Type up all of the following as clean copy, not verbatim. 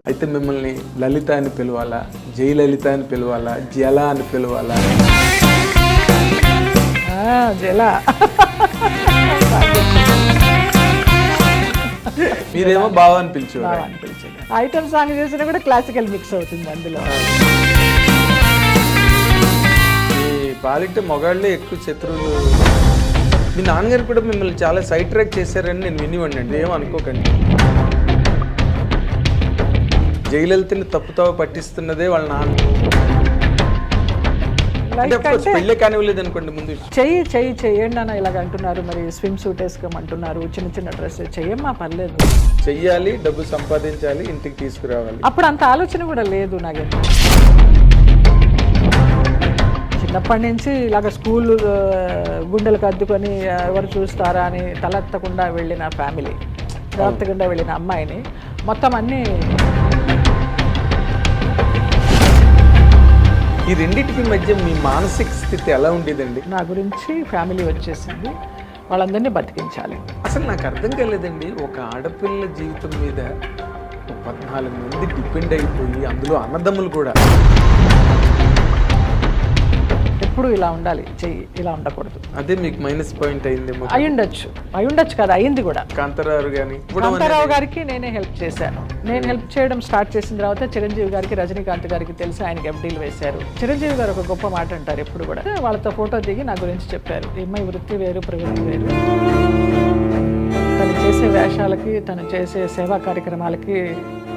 అయితే మిమ్మల్ని లలిత అని పిలవాలా, జయలలిత అని పిలవాలా, జల అని పిలవాలా? జల. మీరేమో బావ అని పిలిచేవారు. ఐటమ్ సాంగ్ చేసినా కూడా క్లాసికల్ మిక్స్ అవుతుంది అందులో. మీ పాలిట మొగాళ్ళే ఎక్కువ శత్రువులు. మీ నాన్నగారు కూడా మిమ్మల్ని చాలా సైడ్ ట్రాక్ చేశారని నేను వినివ్వండి, ఏమనుకోకండి. జయలలితని తప్పుతావ పట్టిస్తున్నదే వాళ్ళ నాన్న. పెళ్ళే కానివ్వలేదు అనుకోండి. ముందు చెయ్యండి అన్న ఇలాగ అంటున్నారు, మరి స్విమ్ సూట్ వేసుకోమంటున్నారు, చిన్న చిన్న డ్రెస్ చెయ్యమ్మా పర్లేదు. చెయ్యాలి, డబ్బు సంపాదించాలి, ఇంటికి తీసుకురావాలి. అప్పుడు అంత ఆలోచన కూడా లేదు నాకు. చిన్నప్పటి నుంచి ఇలాగ స్కూల్ గుండెలకు అద్దుకొని ఎవరు చూస్తారా అని తలెత్తకుండా వెళ్ళిన ఫ్యామిలీ, తలెత్తకుండా వెళ్ళిన అమ్మాయిని మొత్తం అన్నీ. ఈ రెండింటికి మధ్య మీ మానసిక స్థితి ఎలా ఉండేదండి? నా గురించి ఫ్యామిలీ వచ్చేసింది, వాళ్ళందరినీ బతికించాలి. అసలు నాకు అర్థం కాలేదండి, ఒక ఆడపిల్ల జీవితం మీద 14 మంది డిపెండ్ అయిపోయి, అందులో అన్నదమ్ములు కూడా. ఎప్పుడు ఇలా ఉండాలి, చెయ్యి ఇలా ఉండకూడదు. అదే మీకు మైనస్ పాయింట్ అయింది. అయ్యుండొచ్చు కదా, అయింది కూడా. కాంతారావు గారికి నేనే హెల్ప్ చేశాను. నేను హెల్ప్ చేయడం స్టార్ట్ చేసిన తర్వాత చిరంజీవి గారికి, రజనీకాంత్ గారికి తెలిసి ఆయనకి FDలు వేశారు. చిరంజీవి గారు ఒక గొప్ప మాట అంటారు ఎప్పుడు కూడా, వాళ్ళతో ఫోటో దిగి నా గురించి చెప్పారు, ఈ అమ్మాయి వృత్తి వేరు ప్రవృత్తి వేరు, తను చేసే వేషాలకి తను చేసే సేవా కార్యక్రమాలకి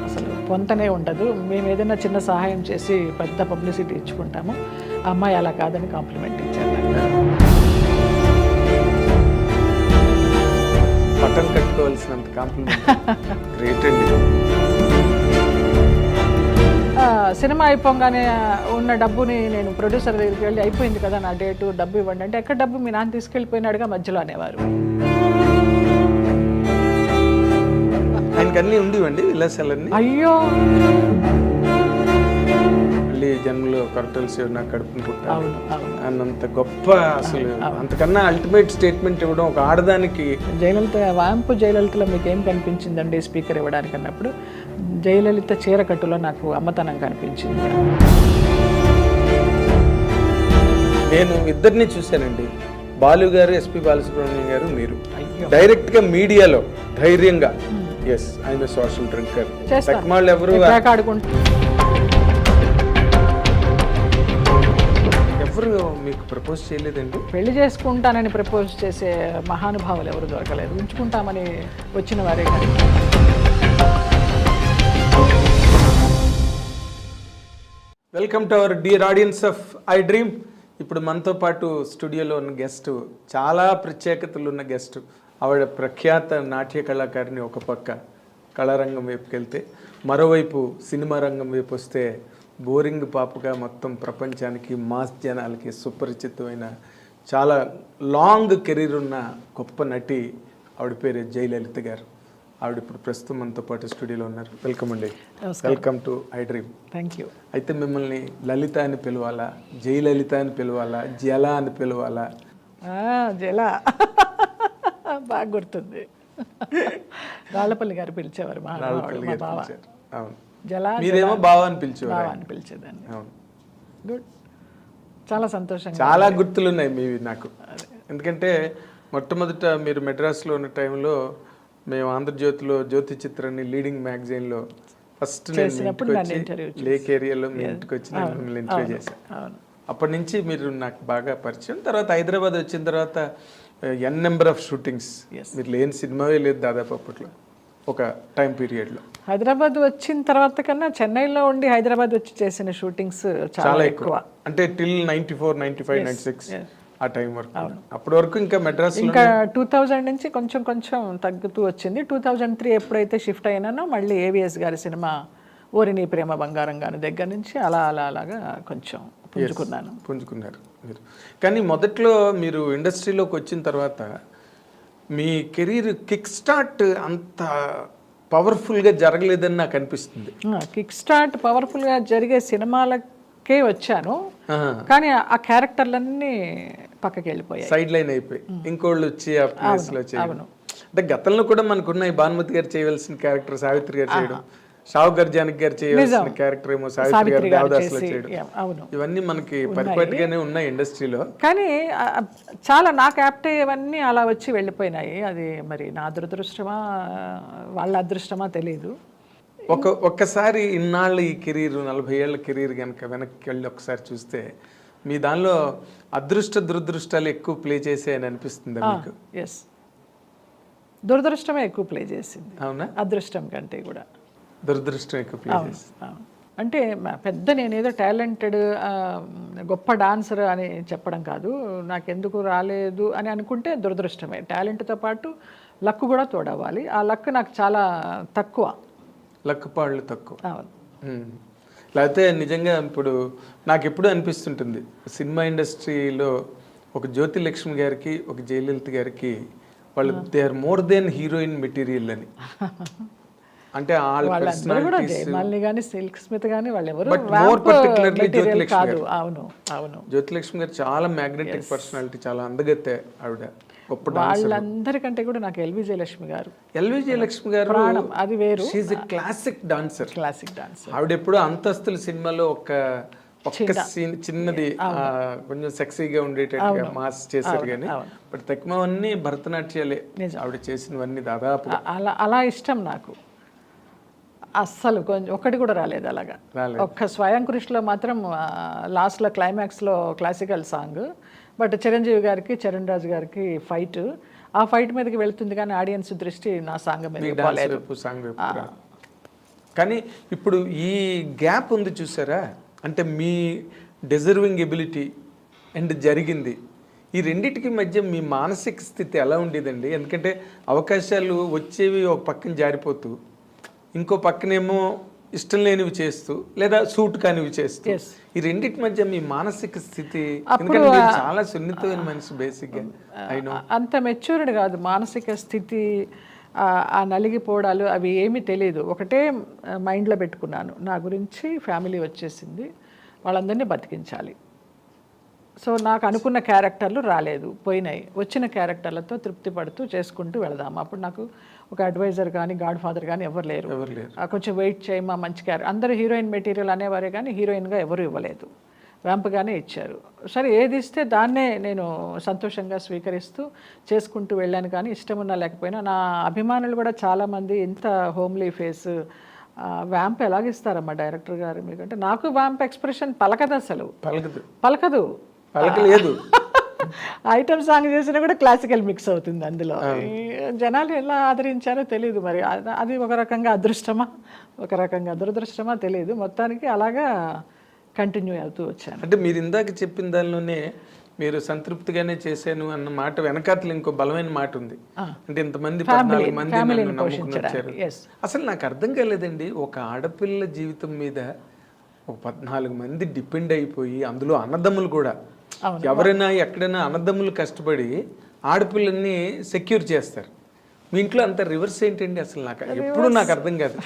అసలు పొంతనే ఉండదు. మేము ఏదైనా చిన్న సహాయం చేసి పెద్ద పబ్లిసిటీ ఇచ్చుకుంటాము, ఆ అమ్మాయి అలా కాదని కాంప్లిమెంట్ ఇచ్చారు. పట్టం కట్టుకోవాల్సినంత కాంప్లిమెంట్. గ్రేట్ అండి. సినిమా అయిపోగానే ఉన్న డబ్బుని నేను ప్రొడ్యూసర్ దగ్గరికి వెళ్ళి, అయిపోయింది కదా నా డేటు, డబ్బు ఇవ్వండి అంటే, ఎక్కడ డబ్బు, మీ నాన్న తీసుకెళ్ళిపోయినాడుగా మధ్యలో అనేవారు. ఆయనకి అన్నీ ఉండివ్వండి విలాసాలన్నీ. అయ్యో, మళ్ళీ జన్మలో కొరటల్సి నాకు కడుపుని పుట్టాలి అన్నంత గొప్ప, అసలు అంతకన్నా అల్టిమేట్ స్టేట్మెంట్ ఇవ్వడం ఒక ఆడదానికి. జయలలిత, వాంపు జయలలితలో మీకు ఏం కనిపించిందండి స్పీకర్ ఇవ్వడానికి అన్నప్పుడు, జయలలిత చీరకట్టులో నాకు అమ్మతనం కనిపించింది. నేను ఇద్దరిని చూశానండి, బాలు గారు, SP బాలసుబ్రహ్మణ్యం గారు, మీరు డైరెక్ట్ గా మీడియాలో ధైర్యంగా, yes I'm a social drinker, ఎవరు మీకు ప్రపోజ్ చేయలేదండి? పెళ్లి చేసుకుంటానని ప్రపోజ్ చేసే మహానుభావులు ఎవరు దొరకలేదు, ఉంచుకుంటామని వచ్చిన వారే కానీ. Welcome to our dear audience of I dream. ఇప్పుడు మనతో పాటు స్టూడియోలో ఉన్న గెస్ట్, చాలా ప్రత్యేకతలు ఉన్న గెస్ట్. ఆవిడ ప్రఖ్యాత నాట్య కళాకారిణి ఒక పక్క కళారంగం వైపుకి వెళ్తే, మరోవైపు సినిమా రంగం వైపు వస్తే బోరింగ్ పాపగా మొత్తం ప్రపంచానికి, మాస్ జనాలకి సుపరిచితమైన, చాలా లాంగ్ కెరీర్ ఉన్న గొప్ప నటి. ఆవిడ పేరు జయలలిత గారు. ఆవిడ ఇప్పుడు ప్రస్తుతం మనతో పాటు స్టూడియోలో ఉన్నారు. వెల్కమ్ అండి. Welcome to I dream. Thank you. అయితే మిమ్మల్ని లలిత అని పిలవాలా, జయలలిత అని పిలవాలా, జల అని పిలవాలా? జల బాగా గుర్తుంది. రాళ్ళపల్లి గారు పిలిచేవారు మా బావ. అవును, జల. మీరేమో బావ అని పిలిచేవారు. అని పిలిచేదాన్ని. అవును, గుడ్. చాలా సంతోషంగా, చాలా గుర్తులు ఉన్నాయి మీవి నాకు. ఎందుకంటే మొట్టమొదట మీరు మెడ్రాస్లో ఉన్న టైంలో మేము ఆంధ్రజ్యోతిలో జ్యోతి చిత్రాన్ని లీడింగ్ మ్యాగజైన్లో ఫస్ట్ లేక్ ఏరియాలో మీ ఇంటికి వచ్చి నేను మిమ్మల్ని ఇంటర్వ్యూ చేశాను. అప్పటి నుంచి మీరు నాకు బాగా పరిచయం. తర్వాత హైదరాబాద్ వచ్చిన తర్వాత ఎన్ నెంబర్ ఆఫ్ షూటింగ్స్, మీరు లేని సినిమావే లేదు దాదాపు అప్పట్లో ఒక టైం పీరియడ్లో. హైదరాబాద్ వచ్చిన తర్వాత కన్నా చెన్నైలో ఉండి హైదరాబాద్ వచ్చి చేసిన షూటింగ్స్ చాలా ఎక్కువ. అంటే టిల్ 94, 95, 96 ఆ టైం వరకు. అప్పటి వరకు ఇంకా మెడ్రాస్, ఇంకా 2000 నుంచి కొంచెం కొంచెం తగ్గుతూ వచ్చింది. 2003 ఎప్పుడైతే షిఫ్ట్ అయినానో మళ్ళీ AVS గారి సినిమా ఓరి నీ ప్రేమ బంగారం గారి దగ్గర నుంచి అలాగా కొంచెం పుంజుకున్నారు మీరు. కానీ మొదట్లో మీరు ఇండస్ట్రీలోకి వచ్చిన తర్వాత మీ కెరీర్ కిక్ స్టార్ట్ అంత పవర్ఫుల్గా జరగలేదని నాకు అనిపిస్తుంది. కిక్ స్టార్ట్ పవర్ఫుల్గా జరిగే సినిమాలకే వచ్చాను, కానీ ఆ క్యారెక్టర్లన్నీ పక్కకి వెళ్ళిపోయాయి, సైడ్ లైన్ అయిపోయి ఇంకోళ్ళు వచ్చి ఆ ప్లేస్లో. అవును, అంటే గతంలో కూడా మనకున్న ఈ భానుమతి గారు చేయవలసిన క్యారెక్టర్ సావిత్రి గారు చేయడం, షావు గారు జానకి గారు చేయవలసిన క్యారెక్టర్ ఏమో సావిత్రి గారు దేవదాసులో చేయడం, అవును ఇవన్నీ మనకి పరిపాటిగానే ఉన్నాయి ఇండస్ట్రీలో. కానీ చాలా నాకు యాప్ట్ అయ్యేవన్నీ అలా వచ్చి వెళ్ళిపోయినాయి. అది మరి నా దురదృష్టమా వాళ్ళ అదృష్టమా తెలియదు. ఒక్కసారి ఇన్నాళ్ళ ఈ కెరీర్ 40 ఏళ్ల కెరీర్ కనుక వెనక్కి వెళ్ళి ఒకసారి చూస్తే మీ దానిలో అదృష్ట దురదృష్టాలు ఎక్కువ ప్లే చేసాయని అనిపిస్తుంది మీకు? ఎస్, దురదృష్టమే ఎక్కువ ప్లే చేసింది. అవునా? అదృష్టం కంటే కూడా దురదృష్టం ఎక్కువ ప్లే చేసింది. అంటే పెద్ద నేనేదో టాలెంటెడ్ గొప్ప డాన్సర్ అని చెప్పడం కాదు, నాకెందుకు రాలేదు అని అనుకుంటే దురదృష్టమే. టాలెంట్తో పాటు లక్ కూడా తోడవ్వాలి. ఆ లక్ నాకు చాలా తక్కువ, లక్కుపాళ్ళు తక్కువ. అవును. లేకపోతే నిజంగా ఇప్పుడు నాకు ఎప్పుడు అనిపిస్తుంటుంది సినిమా ఇండస్ట్రీలో ఒక జ్యోతిలక్ష్మి గారికి ఒక జయలలిత గారికి వాళ్ళు they are more than heroine material అని. అంటే వాళ్ళందరూ కూడా జయమాలిని కానీ సిల్క్ స్మిత్ కానీ వాళ్ళు ఎవరు కాదు. అవును అవును. జ్యోతిలక్ష్మి గారు చాలా మ్యాగ్నెటిక్ పర్సనాలిటీ, చాలా అందగతే ఆవిడ. వాళ్ళందరికంటే కూడా నాకు ఎల్వి జయలక్ష్మి గారు. ఎల్వి జయలక్ష్మి గారు అది వేరు. She is a classic dancer. Classic dancer. ఆవిడ ఎప్పుడు అంతస్తుల సినిమాలో ఒక్క సీన్ చిన్నది కొంచెం సెక్సీగా ఉండేటట్టుగా మాస్ చేశారు కానీ బట్ తక్కువన్నీ భరతనాట్యాలే ఆవిడ చేసినవన్నీ దాదాపు. అలా ఇష్టం నాకు అస్సలు. కొంచెం ఒక్కటి కూడా రాలేదు అలాగా. ఒక్క స్వయం కృషిలో మాత్రం లాస్ట్లో క్లైమాక్స్లో క్లాసికల్ సాంగ్. బట్ చిరంజీవి గారికి చరణ్ రాజు గారికి ఫైట్, ఆ ఫైట్ మీదకి వెళ్తుంది కానీ ఆడియన్స్ దృష్టి నా సాంగ్ మీద. కానీ ఇప్పుడు ఈ గ్యాప్ ఉంది చూసారా, అంటే మీ డిజర్వింగ్ ఎబిలిటీ అండ్ జరిగింది, ఈ రెండిటికి మధ్య మీ మానసిక స్థితి ఎలా ఉండేదండి? ఎందుకంటే అవకాశాలు వచ్చేవి ఒక పక్కన జారిపోతూ, ఇంకో పక్కనేమో ఇష్టం లేనివి చేస్తూ లేదా సూట్ కానివి చేస్తూ, ఈ రెండింటి మధ్య మీ మానసిక స్థితి? ఎందుకంటే మీరు చాలా సున్నితమైన మనిషి బేసిక్గా. అంత మెచ్యూర్డ్ కాదు మానసిక స్థితి, ఆ నలిగిపోవడాలు అవి ఏమీ తెలియదు. ఒకటే మైండ్లో పెట్టుకున్నాను, నా గురించి ఫ్యామిలీ వచ్చేసింది, వాళ్ళందరినీ బతికించాలి. సో నాకు అనుకున్న క్యారెక్టర్లు రాలేదు, పోయినాయి. వచ్చిన క్యారెక్టర్లతో తృప్తి పడుతూ చేసుకుంటూ వెళదాము. అప్పుడు నాకు ఒక అడ్వైజర్ కానీ గాడ్ ఫాదర్ కానీ ఎవరు లేరు. కొంచెం వెయిట్ చేయమా మంచి క్యారెక్టర్, అందరూ హీరోయిన్ మెటీరియల్ అనేవారే కానీ హీరోయిన్గా ఎవరు ఇవ్వలేదు, వ్యాంప్గానే ఇచ్చారు. సరే ఏది ఇస్తే దాన్నే నేను సంతోషంగా స్వీకరిస్తూ చేసుకుంటూ వెళ్ళాను. కానీ ఇష్టం ఉన్నా లేకపోయినా నా అభిమానులు కూడా చాలామంది ఇంత హోమ్లీ ఫేస్ వ్యాంప్ ఎలాగిస్తారమ్మా డైరెక్టర్ గారు మీకంటే, నాకు వ్యాంప్ ఎక్స్ప్రెషన్ పలకదు, అసలు పలకదు. ఐటమ్ సాంగ్ చేసినా కూడా క్లాసికల్ మిక్స్ అవుతుంది అందులో. జనాలు ఎలా ఆదరించారో తెలియదు మరి. అది ఒక రకంగా అదృష్టమా ఒక రకంగా దురదృష్టమా తెలియదు. మొత్తానికి అలాగా కంటిన్యూ అవుతూ వచ్చాను. అంటే మీరు ఇందాక చెప్పిన దానిలోనే మీరు సంతృప్తిగానే చేశాను అన్న మాట వెనకాతలు ఇంకో బలమైన మాట ఉంది. అంటే ఇంతమంది 14 మంది నమ్ముకుని వచ్చారు. అసలు నాకు అర్థం కాలేదండి, ఒక ఆడపిల్ల జీవితం మీద ఒక 14 మంది డిపెండ్ అయిపోయి, అందులో అన్నదమ్ములు కూడా, ఎవరైనా ఎక్కడైనా అన్నదమ్ములు కష్టపడి ఆడపిల్లల్ని సెక్యూర్ చేస్తారు. మీ ఇంట్లో అంత రివర్స్ ఏంటండి అసలు? ఎప్పుడు నాకు అర్థం కాదు.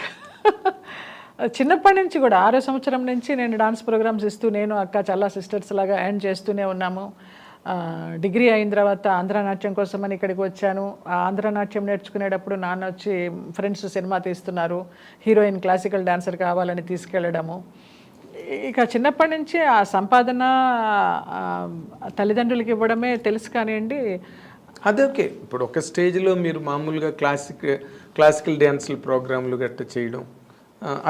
చిన్నప్పటి నుంచి కూడా 6వ సంవత్సరం నుంచి నేను డాన్స్ ప్రోగ్రామ్స్ ఇస్తూ, నేను అక్క చల్లా సిస్టర్స్ లాగా ఎర్న్ చేస్తూనే ఉన్నాము. డిగ్రీ అయిన తర్వాత ఆంధ్రనాట్యం కోసమని ఇక్కడికి వచ్చాను. ఆ ఆంధ్రనాట్యం నేర్చుకునేటప్పుడు నాన్న వచ్చి ఫ్రెండ్స్ సినిమా తీస్తున్నారు, హీరోయిన్ క్లాసికల్ డాన్సర్ కావాలని తీసుకెళ్ళడము. ఇక చిన్నప్పటి నుంచి ఆ సంపాదన తల్లిదండ్రులకి ఇవ్వడమే తెలుసు కానివ్వండి. అదే ఓకే. ఇప్పుడు ఒక స్టేజ్లో మీరు మామూలుగా క్లాసికల్ డ్యాన్సులు ప్రోగ్రాంలు గట్ట చేయడం,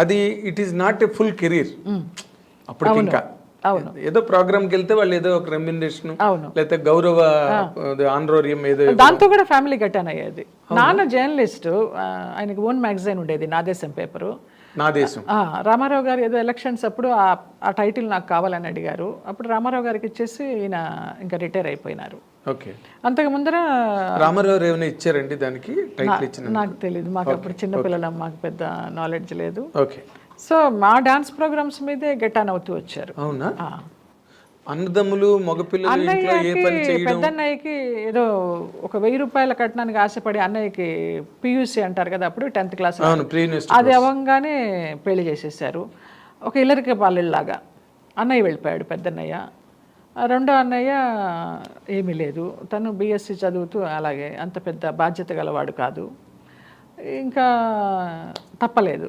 అది it is not a full career. అప్పుడు ఇంకా ఏదో ప్రోగ్రామ్కి వెళ్తే వాళ్ళు ఏదో ఒక రెమ్యునరేషన్ లేకపోతే గౌరవ ఆనరోరియం ఏదో, దాంతో కూడా ఫ్యామిలీ గట్టాన్ అయ్యేది. నాన్న జర్నలిస్ట్, ఆయనకి ఓన్ మ్యాగజైన్ ఉండేది నా దేశం పేపరు. నా దేశం. రామారావు గారు ఏదో ఎలక్షన్స్ అప్పుడు ఆ టైటిల్ నాకు కావాలని అడిగారు. అప్పుడు రామారావు గారికి ఇచ్చేసి ఈయన ఇంకా రిటైర్ అయిపోయినారు. ఓకే. అంతకు ముందర రామారావు ఏమైనా ఇచ్చారండి దానికి టైటిల్ ఇచ్చిన? నాకు తెలియదు, మాకు అప్పుడు చిన్నపిల్లలం, మాకు పెద్ద నాలెడ్జ్ లేదు. ఓకే. సో మా డాన్స్ ప్రోగ్రామ్స్ మీదే గెట్ ఆన్ అవుతూ వచ్చారు. అవునా? అన్నదమ్ములు మగపిల్లలు పెద్దన్నయ్యకి ఏదో ఒక 1000 రూపాయల కట్నానికి ఆశపడి అన్నయ్యకి పియూసీ అంటారు కదా అప్పుడు 10th క్లాస్, అది అవ్వగానే పెళ్లి చేసేసారు. ఒక ఇల్లరికి పాలెళ్ళలాగా అన్నయ్య వెళ్ళిపోయాడు పెద్దన్నయ్య. రెండో అన్నయ్య ఏమీ లేదు, తను బీఎస్సీ చదువుతూ అలాగే అంత పెద్ద బాధ్యత గలవాడు కాదు. ఇంకా తప్పలేదు.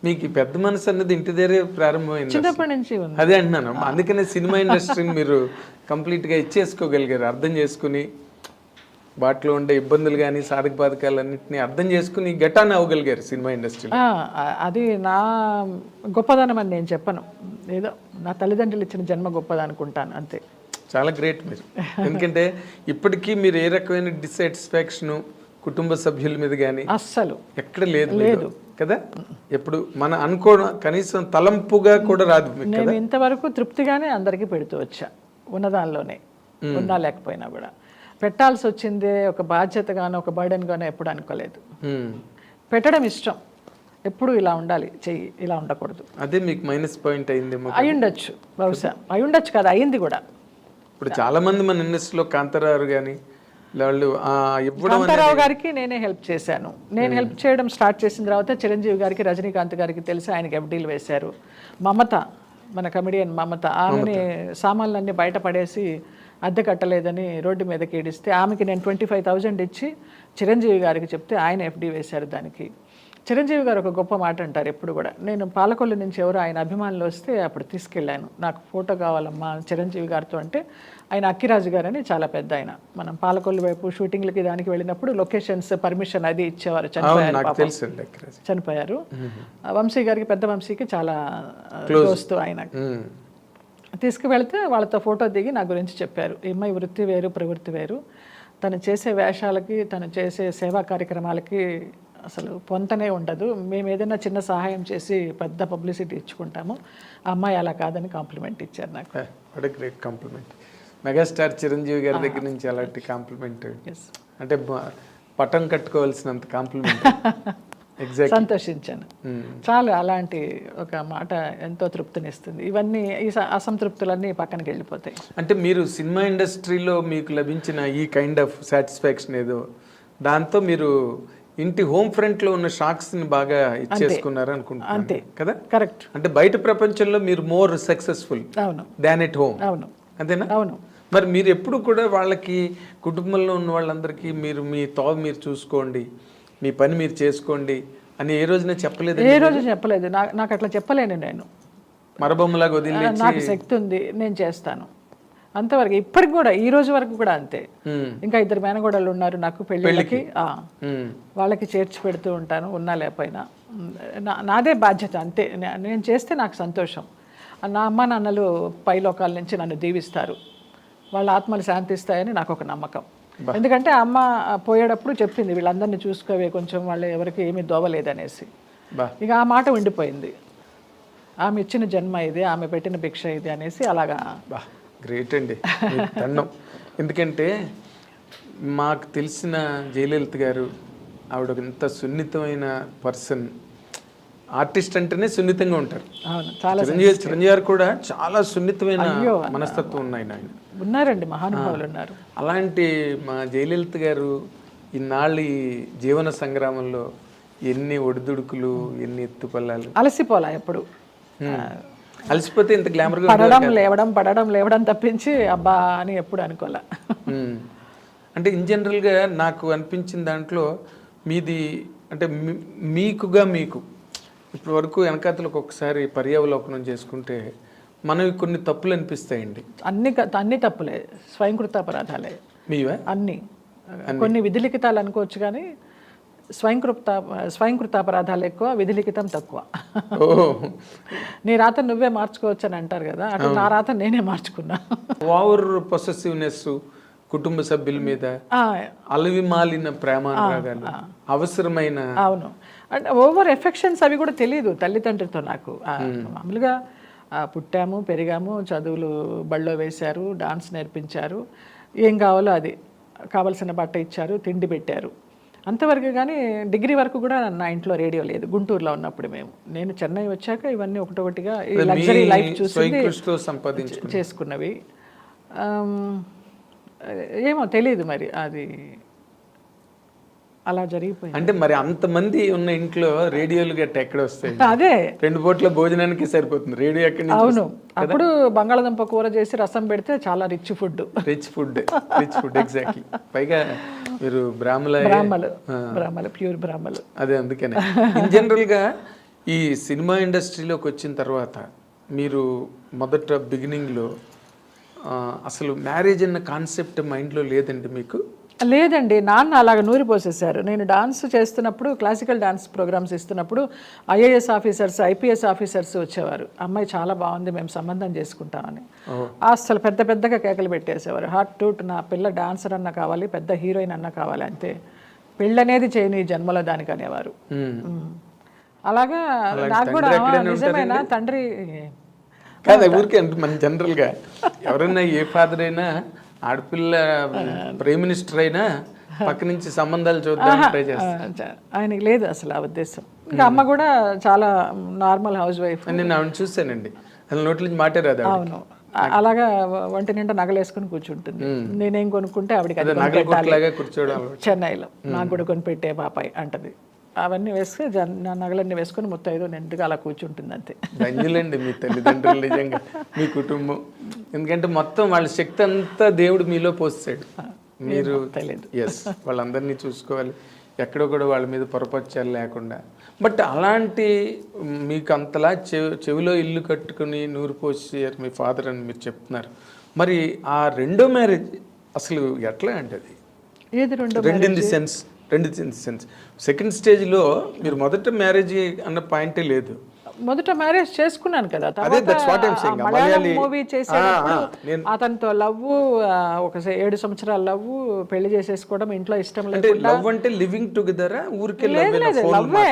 మీకు ఈ పెద్ద మనసు అన్నది ఇంటి దగ్గరే ప్రారంభమైంది, చిన్నప్పటి నుంచి ఉంది. అదే అంటున్నాను. అందుకనే సినిమా ఇండస్ట్రీని మీరు కంప్లీట్గా ఇచ్చేసుకోగలిగారు, అర్థం చేసుకుని వాటిలో ఉండే ఇబ్బందులు కానీ సాధక బాధకాలన్నింటినీ అర్థం చేసుకుని గెటాన్ అవ్వగలిగారు సినిమా ఇండస్ట్రీ. అది నా గొప్పదనం అని నేను చెప్పను, ఏదో నా తల్లిదండ్రులు ఇచ్చిన జన్మ గొప్పది అనుకుంటాను అంతే. చాలా గ్రేట్ మీరు. ఎందుకంటే ఇప్పటికీ మీరు ఏ రకమైన డిస్సాటిస్ఫాక్షన్ కుటుంబ సభ్యుల మీద కానీ అస్సలు ఎక్కడ లేదు కదా. ఎప్పుడు మన అనుకోవడం కనీసం తలంపుగా కూడా రాదు. నేను ఇంతవరకు తృప్తిగానే అందరికీ పెడుతూ వచ్చా, ఉన్నదానిలోనే, ఉన్నా లేకపోయినా కూడా. పెట్టాల్సి వచ్చిందే ఒక బాధ్యతగానో ఒక బర్డెన్గానో ఎప్పుడు అనుకోలేదు. పెట్టడం ఇష్టం, ఎప్పుడు ఇలా ఉండాలి, చెయ్యి ఇలా ఉండకూడదు. అదే మీకు మైనస్ పాయింట్ అయింది. అయ్యుండొచ్చు, బహుశా అయ్యుండొచ్చు కదా, అయింది కూడా. ఇప్పుడు చాలా మంది మన ఇండస్ట్రీలో కాంతారావు కానీ వాళ్ళు కాంతారావు గారికి నేనే హెల్ప్ చేశాను. నేను హెల్ప్ చేయడం స్టార్ట్ చేసిన తర్వాత చిరంజీవి గారికి, రజనీకాంత్ గారికి తెలిసి ఆయనకి ఎఫ్డీలు వేశారు. మమత, మన కమెడియన్ మమత, ఆమెని సామాన్లన్నీ బయట పడేసి అద్దె కట్టలేదని రోడ్డు మీదకి ఏడిస్తే ఆమెకి నేను 25,000 ఇచ్చి చిరంజీవి గారికి చెప్తే ఆయన ఎఫ్డీ వేశారు దానికి. చిరంజీవి గారు ఒక గొప్ప మాట అంటారు ఎప్పుడు కూడా, నేను పాలకొల్లు నుంచి ఎవరో ఆయన అభిమానులు వస్తే అప్పుడు తీసుకెళ్ళాను, నాకు ఫోటో కావాలమ్మా చిరంజీవి గారితో అంటే, ఆయన అక్కిరాజు గారు అని చాలా పెద్ద ఆయన, మనం పాలకొల్లు వైపు షూటింగ్లకి దానికి వెళ్ళినప్పుడు లొకేషన్స్ పర్మిషన్ అది ఇచ్చేవారు. చనిపోయారు. వంశీ గారికి, పెద్ద వంశీకి చాలా దోస్తు ఆయన. తీసుకువెళ్తే వాళ్ళతో ఫోటో దిగి నా గురించి చెప్పారు, ఈ అమ్మాయి వృత్తి వేరు ప్రవృత్తి వేరు, తను చేసే వేషాలకి తను చేసే సేవా కార్యక్రమాలకి అసలు పొంతనే ఉండదు, మేము ఏదైనా చిన్న సహాయం చేసి పెద్ద పబ్లిసిటీ ఇచ్చుకుంటాము, ఆ అమ్మాయి అలా కాదని కాంప్లిమెంట్ ఇచ్చారు నాకు. What a great compliment. Megastar Chiranjeevi గారి దగ్గర నుంచి అలాంటి కాంప్లిమెంట్ అంటే పట్టం కట్టుకోవాల్సినంత కాంప్లిమెంట్. ఎగ్జాక్ట్, సంతోషించాను చాలు. అలాంటి ఒక మాట ఎంతో తృప్తినిస్తుంది. ఇవన్నీ ఈ అసంతృప్తులన్నీ పక్కనకి వెళ్ళిపోతాయి. అంటే మీరు సినిమా ఇండస్ట్రీలో మీకు లభించిన ఈ కైండ్ ఆఫ్ సాటిస్ఫాక్షన్ ఏదో, దాంతో మీరు ఇంటి హోమ్ ఫ్రంట్ లో ఉన్న షాక్స్ ని బాగా ఇచ్చేసుకున్నారు అనుకుంటున్నాను. అంతే కదా, కరెక్ట్. అంటే బయట ప్రపంచంలో మీరు more successful than at home. అవును, అంతేనా? అవును. మరి మీరు ఎప్పుడు కూడా వాళ్ళకి, కుటుంబంలో ఉన్న వాళ్ళందరికీ మీరు మీ మీరు చూసుకోండి, మీ పని మీరు చేసుకోండి అని ఏ రోజున చెప్పలేదు? ఏ రోజు చెప్పలేదు. నాకు అట్లా చెప్పలేను. నేను మరబొమ్మలాగా వదిలి, నాకు శక్తి ఉంది, నేను చేస్తాను అంతవరకు. ఇప్పటికి కూడా, ఈ రోజు వరకు కూడా అంతే. ఇంకా 2 మేనగోడలు ఉన్నారు నాకు పెళ్ళిళ్ళకి, వాళ్ళకి చేర్చి పెడుతూ ఉంటాను, ఉన్నా లేకపోయినా. నాదే బాధ్యత అంతే. నేను చేస్తే నాకు సంతోషం. నా అమ్మ నాన్నలు పైలోకాల నుంచి నన్ను దీవిస్తారు, వాళ్ళ ఆత్మలు శాంతిస్తాయని నాకు ఒక నమ్మకం. ఎందుకంటే అమ్మ పోయేటప్పుడు చెప్పింది, వీళ్ళందరినీ చూసుకోవే కొంచెం, వాళ్ళు ఎవరికి ఏమీ దోవలేదనేసి. ఇక ఆ మాట ఉండిపోయింది, ఆమె ఇచ్చిన జన్మ ఇది, ఆమె పెట్టిన భిక్ష ఇది అనేసి. అలాగా గ్రేట్ అండి, దండం. ఎందుకంటే మాకు తెలిసిన జయలలిత గారు, ఆవిడ ఎంత సున్నితమైన పర్సన్. ఆర్టిస్ట్ అంటేనే సున్నితంగా ఉంటారు. చిరంజీవి గారు కూడా చాలా సున్నితమైన మనస్తత్వం ఉన్నాయి. ఆయన ఉన్నారండి, మహానుభావులు ఉన్నారు. అలాంటి మా జయలలిత గారు ఇన్నాళ్ళు ఈ జీవన సంగ్రామంలో ఎన్ని ఒడిదుడుకులు, ఎన్ని ఎత్తుపల్లాలు, అలసిపోలా ఎప్పుడు. అలసిపోతే ఇంత గ్లామర్గా పడడం లేవడం తప్పించి అబ్బా అని ఎప్పుడు అనుకోలే. అంటే ఇన్ జనరల్గా నాకు అనిపించిన దాంట్లో మీది అంటే మీకుగా మీకు ఇప్పటి వరకు వెనకాతలు ఒక్కొక్కసారి పర్యావలోకనం చేసుకుంటే మనవి కొన్ని తప్పులు అనిపిస్తాయండి. అన్ని తప్పులే, స్వయంకృతాపరాధాలే మీవే అన్ని. కొన్ని విధిలిఖితాలు అనుకోవచ్చు కానీ స్వయంకృతాపరాధాలు ఎక్కువ, విధిలిఖితం తక్కువ. నీ రాత నువ్వే మార్చుకోవచ్చు అని అంటారు కదా, అటు నా రాత నేనే మార్చుకున్నా. ఓవర్ పొసెసివ్నెస్, కుటుంబ సభ్యుల మీద అలవి మాలిన ప్రేమానురాగాలు, అవసరమైన, అవును, అంటే ఓవర్ ఎఫెక్షన్స్ అవి కూడా తెలియదు తల్లిదండ్రులతో నాకు. మామూలుగా పుట్టాము, పెరిగాము, చదువులు బళ్ళో వేశారు, డాన్స్ నేర్పించారు, ఏం కావాలో అది కావలసిన బట్ట ఇచ్చారు, తిండి పెట్టారు, అంతవరకు. కానీ డిగ్రీ వరకు కూడా నా ఇంట్లో రేడియో లేదు, గుంటూరులో ఉన్నప్పుడు. నేను చెన్నై వచ్చాక ఇవన్నీ ఒకటొకటిగా లగ్జరీ లైఫ్ చూసి చేసుకున్నవి. ఏమో తెలియదు మరి, అది అలా జరిగిపోయింది. అంటే మరి అంతమంది ఉన్న ఇంట్లో రేడియోలు గట్ట ఎక్కడ వస్తాయి? అదే 2 పూట్ల భోజనానికి సరిపోతుంది, రేడియో ఎక్కడి నుంచి? అవును, అప్పుడు బంగాళదుంప కూర చేసి రసం పెడితే చాలా rich food. Rich food exactly. పైగా మీరు బ్రాహ్మలు ప్యూర్ బ్రాహ్మలు. అదే అందుకనే ఇన్ జనరల్గా ఈ సినిమా ఇండస్ట్రీలోకి వచ్చిన తర్వాత మీరు మొదట బిగినింగ్లో అసలు మ్యారేజ్ అన్న కాన్సెప్ట్ మైండ్లో లేదండి మీకు? లేదండి, నాన్న అలాగ నూరి పోసేసారు. నేను డాన్స్ చేస్తున్నప్పుడు, క్లాసికల్ డాన్స్ ప్రోగ్రామ్స్ ఇస్తున్నప్పుడు ఐఏఎస్ ఆఫీసర్స్, ఐపీఎస్ ఆఫీసర్స్ వచ్చేవారు. అమ్మాయి చాలా బాగుంది, మేము సంబంధం చేసుకుంటామని. అసలు పెద్ద పెద్దగా కేకలు పెట్టేసేవారు. హార్ట్ టూట్, నా పిల్ల డాన్సర్ అన్న కావాలి, పెద్ద హీరోయిన్ అన్న కావాలి, అంతే, పెళ్ళనేది చేయని ఈ జన్మలో దానికి అనేవారు. అలాగా నాకు కూడా నిజమేనా తండ్రి కాదు ఊరికే అంటే మన జనరల్గా ఎవరైనా ఏ ఫాదర్ అయినా ఆడపిల్ల ప్రైమ్ మినిస్టర్ అయినా పక్క నుంచి సంబంధాలు చూద్దాం ట్రై చేస్తారు. ఆయనకి లేదు అసలు ఆ ఉద్దేశం. ఇంకా అమ్మ కూడా చాలా నార్మల్ హౌస్ వైఫ్. నేను ఆవిడ చూసానండి, అసలు నోట్ల నుంచి మాటే రాదు. అవును, అలాగా ఒంటి నిండా నగలేసుకుని కూర్చుంటుంది. నేనేం కొనుక్కుంటే ఆవిడకి కూర్చోవడం చెన్నైలో నాకు కూడా కొనిపెట్టే పాపాయి అంటది. అవన్నీ వేసుకుని నా నగలన్నీ వేసుకొని ముత్తైదు నిండుగా అలా కూర్చుంటుంది, అంతే. ధన్యులండి మీ తల్లిదండ్రులు, నిజంగా మీ కుటుంబం. ఎందుకంటే మొత్తం వాళ్ళ శక్తి అంతా దేవుడు మీలో పోస్తాడు. మీరు ఎస్ వాళ్ళందరినీ చూసుకోవాలి, ఎక్కడో కూడా వాళ్ళ మీద పొరపచ్చాలు లేకుండా. బట్ అలాంటి మీకు అంతలా చెవిలో ఇల్లు కట్టుకుని నూరు పోసారు మీ ఫాదర్ అని మీరు చెప్తున్నారు. మరి ఆ రెండో మ్యారేజ్ అసలు ఎట్లా అంటే అది? ఏది రెండు ఇన్ ది సెన్స్ సెకండ్ స్టేజ్లో మీరు మొదట మ్యారేజ్ అన్న పాయింటే లేదు. మొదట మ్యారేజ్ చేసుకున్నాను కదా, మూవీ చేసేటప్పుడు అతనితో లవ్, ఒక 7 సంవత్సరాల లవ్, పెళ్లి చేసేసుకోవడం, ఇంట్లో ఇష్టం లేదు. లవ్ అంటే లివింగ్ టుగెదర్ ఊరికే? లవ్వే.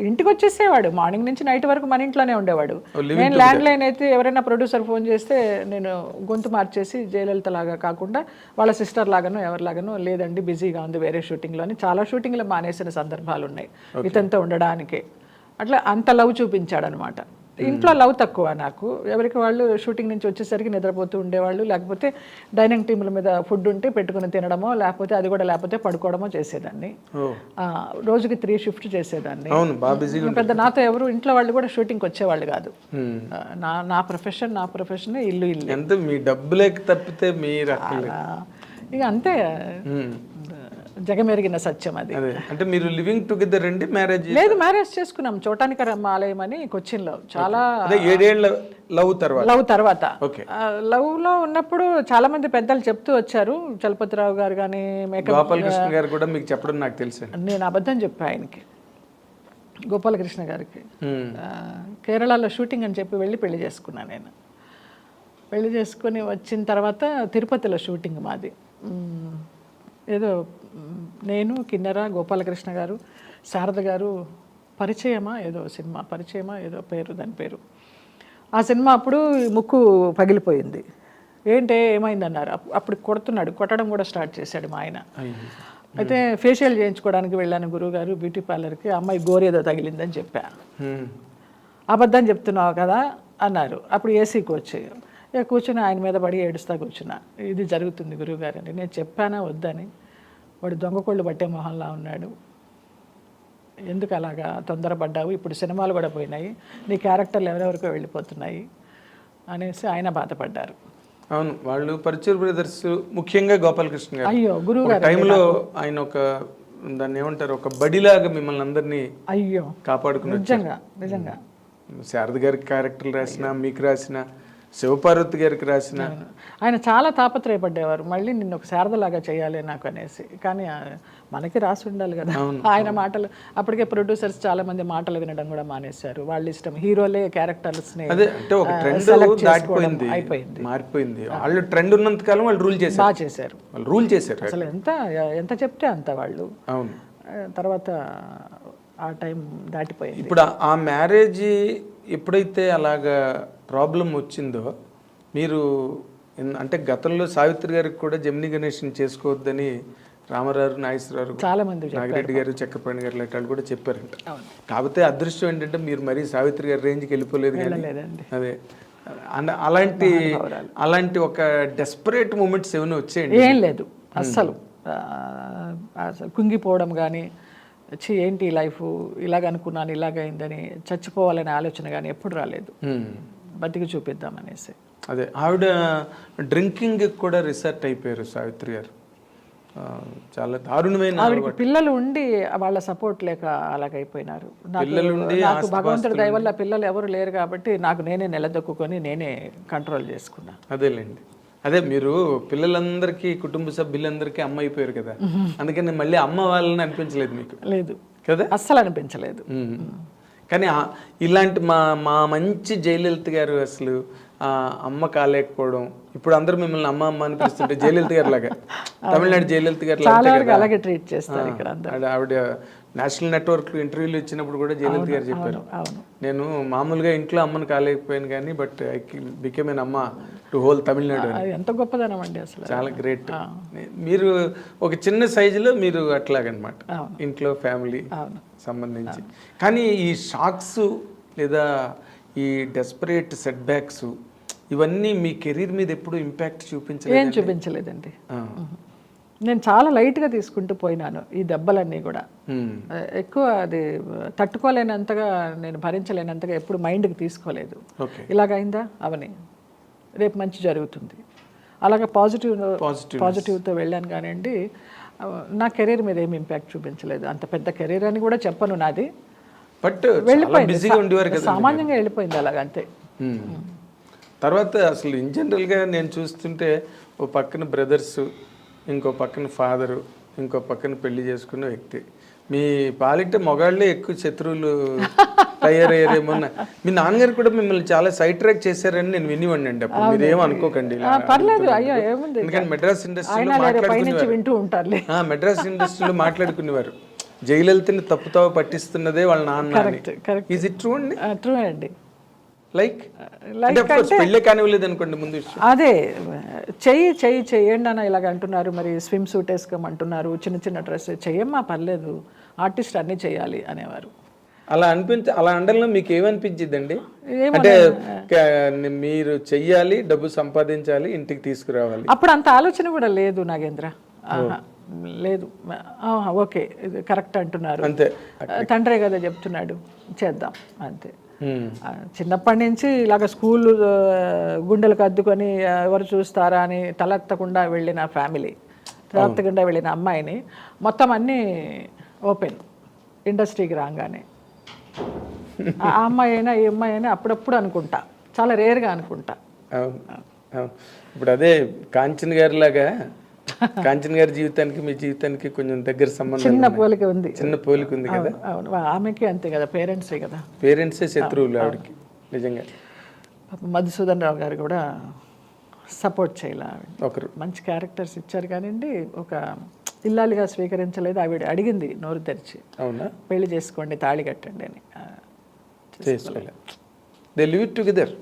ఇంటికి వచ్చేసేవాడు, మార్నింగ్ నుంచి నైట్ వరకు మన ఇంట్లోనే ఉండేవాడు. నేను ల్యాండ్ లైన్ అయితే ఎవరైనా ప్రొడ్యూసర్ ఫోన్ చేస్తే నేను గొంతు మార్చేసి జయలలిత లాగా కాకుండా వాళ్ళ సిస్టర్ లాగానో ఎవరిలాగానో, లేదండి బిజీగా ఉంది వేరే షూటింగ్లో అని చాలా షూటింగ్లు మానేసిన సందర్భాలు ఉన్నాయి ఇతనితో ఉండడానికి. అట్లా అంత లవ్ చూపించాడు అనమాట. ఇంట్లో లవ్ తక్కువ నాకు. ఎవరికి వాళ్ళు షూటింగ్ నుంచి వచ్చేసరికి నిద్రపోతూ ఉండేవాళ్ళు, లేకపోతే డైనింగ్ టేబుల్ మీద ఫుడ్ ఉంటే పెట్టుకుని తినడమో, లేకపోతే అది కూడా లేకపోతే పడుకోవడమో చేసేదాన్ని. రోజుకి 3 షిఫ్ట్ చేసేదాన్ని. పెద్ద నాతో ఎవరు ఇంట్లో వాళ్ళు కూడా షూటింగ్కి వచ్చేవాళ్ళు కాదు. నా ప్రొఫెషన్ ఇల్లు ఎంత మీ డబ్బులేక తప్పితే మీరు ఇక అంతే, జగమెరిగిన సత్యం అది. అంటే మీరు లివింగ్ టుగెదర్ అండి? మ్యారేజ్ లేదు, మ్యారేజ్ చేసుకున్నాం చోటానికరమ్మ ఆలయం అని కొచ్చిన్లో. చాలా 7 ఏళ్ల లవ్ తర్వాత లవ్ లో ఉన్నప్పుడు చాలా మంది పెద్దలు చెప్తూ వచ్చారు. చలపతిరావు గారు కానీ, గోపాలకృష్ణ గారు కూడా మీకు చెప్పడం నాకు తెలుసు. నేను అబద్ధం చెప్పా ఆయనకి, గోపాలకృష్ణ గారికి. కేరళలో షూటింగ్ అని చెప్పి వెళ్ళి పెళ్లి చేసుకున్నాను. నేను పెళ్లి చేసుకుని వచ్చిన తర్వాత తిరుపతిలో షూటింగ్ మాది. ఏదో నేను, కిన్నెర, గోపాలకృష్ణ గారు, శారద గారు, పరిచయమా ఏదో పేరు, దాని పేరు. ఆ సినిమా అప్పుడు ముక్కు పగిలిపోయింది. ఏమైందన్నారు. అప్పుడు కొట్టడం కూడా స్టార్ట్ చేశాడు మా ఆయన. అయితే ఫేషియల్ చేయించుకోవడానికి వెళ్ళాను గురువుగారు బ్యూటీ పార్లర్కి. అమ్మాయి గోరేదో తగిలిందని చెప్పా. అబద్ధం చెప్తున్నావు కదా అన్నారు. అప్పుడు ఏసీకి వచ్చి ఇక కూర్చుని ఆయన మీద పడి ఏడుస్తా కూర్చున్నా. ఇది జరుగుతుంది గురువుగారు అని. నేను చెప్పానా వద్దని. వాడు దొంగకోళ్ళు పట్టే మొహంలా ఉన్నాడు. ఎందుకు అలాగా తొందరపడ్డావు, ఇప్పుడు సినిమాలు కూడా పోయినాయి, నీ క్యారెక్టర్లు ఎవరెవరికో వెళ్ళిపోతున్నాయి అనేసి ఆయన బాధపడ్డారు. అవును, వాళ్ళు పరుచూరు బ్రదర్స్, ముఖ్యంగా గోపాలకృష్ణ గారు, అయ్యో గురువుగారు టైంలో ఆయన ఒక దాన్ని ఏమంటారు, ఒక బడిలాగా మిమ్మల్ని అందరినీ కాపాడుకున్నారు. నిజంగా శారద గారికి క్యారెక్టర్లు రాసిన, మీకు రాసిన, శివపార్వతి గారికి రాసిన, ఆయన చాలా తాపత్రయపడ్డేవారు. మళ్ళీ నిన్ను ఒక శారదలాగా చేయాలి నాకు అనేసి. కానీ మనకి రాసి ఉండాలి కదా ఆయన మాటలు. అప్పటికే ప్రొడ్యూసర్స్ చాలా మంది మాటలు వినడం కూడా మానేశారు. వాళ్ళ ఇష్టం, హీరోలే క్యారెక్టర్స్ అయిపోయింది, మారిపోయింది. వాళ్ళు ట్రెండ్ ఉన్నంత కాలం వాళ్ళు రూల్ చేశారు. అసలు ఎంత చెప్తే అంత వాళ్ళు. అవును, తర్వాత ఆ టైం దాటిపోయింది. ఇప్పుడు ఆ మ్యారేజ్ ఎప్పుడైతే అలాగా ప్రాబ్లం వచ్చిందో, మీరు అంటే గతంలో సావిత్రి గారికి కూడా జమినీ గణేష్ని చేసుకోవద్దని రామారావు, నాగేశ్వరరావు, చాలా మంది, నాగిరెడ్డి గారు, చక్రపాణి గారు లాంటి వాళ్ళు కూడా చెప్పారంట. కాకపోతే అదృష్టం ఏంటంటే మీరు మరీ సావిత్రి గారి రేంజ్కి వెళ్ళిపోలేదు. అదే అలాంటి ఒక డెస్పరేట్ మూమెంట్స్ ఏమైనా వచ్చేయండి? ఏం లేదు అస్సలు. అసలు కుంగిపోవడం కానీ ఏంటి లైఫ్ ఇలాగ అనుకున్నాను ఇలాగైందని చచ్చిపోవాలనే ఆలోచన కానీ ఎప్పుడు రాలేదు. బతికి చూపిద్దామనేసి. అదే ఆవిడ డ్రింకింగ్ కూడా రిసర్చ్ అయిపోయారు సావిత్రి గారు. చాలా దారుణమైన ఆవిడకి పిల్లలు ఉండి వాళ్ళ సపోర్ట్ లేక అలాగైపోయినారు. నాకు భగవంతుడి దయ వల్ల పిల్లలు ఎవరు లేరు కాబట్టి నాకు నేనే నిలదొక్కుని నేనే కంట్రోల్ చేసుకున్నా. అదేలేండి. అదే మీరు పిల్లలందరికీ కుటుంబ సభ్యులందరికీ అమ్మ అయిపోయారు కదా, అందుకని మళ్ళీ అమ్మ వాళ్ళని అనిపించలేదు మీకు? లేదు కదా, అస్సలు అనిపించలేదు. కానీ ఇలాంటి మా మంచి జయలలిత గారు అసలు అమ్మ కాలేకపోవడం, ఇప్పుడు అందరూ మిమ్మల్ని అమ్మ అమ్మ అనిపిస్తుంటే జయలలిత గారు లాగా, తమిళనాడు జయలలిత గారు అలాగే ట్రీట్ చేస్తారు ఇక్కడ. ఆవిడ నేషనల్ నెట్వర్క్ ఇంటర్వ్యూలు ఇచ్చినప్పుడు కూడా జయలలిత గారు చెప్పారు, నేను మామూలుగా ఇంట్లో అమ్మను కాలేకపోయాను కానీ బట్ ఐ బికేమ్ ఎన్ అమ్మ టు హోల్ తమిళనాడు. ఎంత గొప్పదనం అండి అసలు, చాలా గ్రేట్. మీరు ఒక చిన్న సైజులో మీరు అట్లాగనమాట ఇంట్లో ఫ్యామిలీ సంబంధించి. కానీ ఈ షాక్స్ లేదా ఈ డెస్పరేట్ సెట్ బ్యాక్స్ ఇవన్నీ మీ కెరీర్ మీద ఎప్పుడు ఇంపాక్ట్ ఏం చూపించలేదండి. నేను చాలా లైట్గా తీసుకుంటూ పోయినాను ఈ దెబ్బలన్నీ కూడా. ఎక్కువ అది తట్టుకోలేనంతగా, నేను భరించలేనంతగా ఎప్పుడు మైండ్కి తీసుకోలేదు. ఇలాగైందా అవని రేపు మంచి జరుగుతుంది అలాగే పాజిటివ్తో వెళ్ళాను కానివ్వండి. నా కెరీర్ మీద ఏమి ఇంపాక్ట్ చూపించలేదు. అంత పెద్ద కెరీర్ అని కూడా చెప్పను నాది, బట్ వెళ్ళిపోయింది, సామాన్యంగా వెళ్ళిపోయింది అలాగంతే. తర్వాత అసలు ఇన్ జనరల్గా నేను చూస్తుంటే ఓ పక్కన బ్రదర్స్, ఇంకో పక్కన ఫాదరు, ఇంకో పక్కన పెళ్లి చేసుకున్న వ్యక్తి, మీ పాలిట మొగాళ్ళే ఎక్కువ శత్రువులు తయారయ్యారేమో. మీ నాన్నగారు కూడా మిమ్మల్ని చాలా సైడ్ ట్రాక్ చేశారని నేను వినివ్వండి అండి. అప్పుడు మీరేమో అనుకోకండి, ఎందుకంటే మెడ్రాస్ ఇండస్ట్రీలో మాట్లాడుకునేవారు జయలలితని తప్పుతావ పట్టిస్తున్నదే వాళ్ళ నాన్న. ఈజ్ ఇట్ ట్రూ అండి? ట్రూ అండి. లైక్ పెళ్ళే కానివ్వలేదు అనుకోండి ముందు విషయం. అదే చెయ్యండి అన్న ఇలాగ అంటున్నారు, మరి స్విమ్ సూట్ వేసుకోమంటున్నారు, చిన్న చిన్న డ్రెస్ చెయ్యమ్మా పర్లేదు, ఆర్టిస్ట్ అన్నీ చేయాలి అనేవారు. అలా అండంలో మీకు ఏమనిపించిందండి? అంటే మీరు చెయ్యాలి, డబ్బు సంపాదించాలి, ఇంటికి తీసుకురావాలి, అప్పుడు అంత ఆలోచన కూడా లేదు నాగేంద్ర. లేదు, ఓకే ఇది కరెక్ట్ అంటున్నారు, అంతే, తండ్రే కదా చెప్తున్నాడు చేద్దాం అంతే. చిన్నప్పటి నుంచి ఇలాగ స్కూల్ గుండెలకు అద్దుకొని ఎవరు చూస్తారా అని తలెత్తకుండా వెళ్ళిన ఫ్యామిలీ, తలెత్తకుండా వెళ్ళిన అమ్మాయిని మొత్తం అన్నీ ఓపెన్ ఇండస్ట్రీకి రాగానే. ఆ అమ్మాయి అయినా ఈ అమ్మాయి అయినా అప్పుడప్పుడు అనుకుంటా, చాలా రేర్గా అనుకుంటా. ఇప్పుడు అదే కాంచన్ గారి లాగా, కాంచన్ గారి జీవితానికి మీ జీవితానికి కొంచెం దగ్గర సంబంధం, చిన్న పోలిక ఉంది, చిన్న పోలిక ఉంది కదా. అవును, ఆమెకి అంతే కదా, పేరెంట్సే కదా, పేరెంట్సే శత్రువులు ఆవిడకి నిజంగా. మధుసూదన్ రావు గారు కూడా సపోర్ట్ చేయాలి, ఒకరు మంచి క్యారెక్టర్స్ ఇచ్చారు కానివ్వండి, ఒక ఇల్లాలిగా స్వీకరించలేదు. ఆవిడ అడిగింది నోరు తెరిచి, అవునా పెళ్లి చేసుకోండి తాళి కట్టండి అని. చేసుకోలేదు, దే లివ్ టుగెదర్,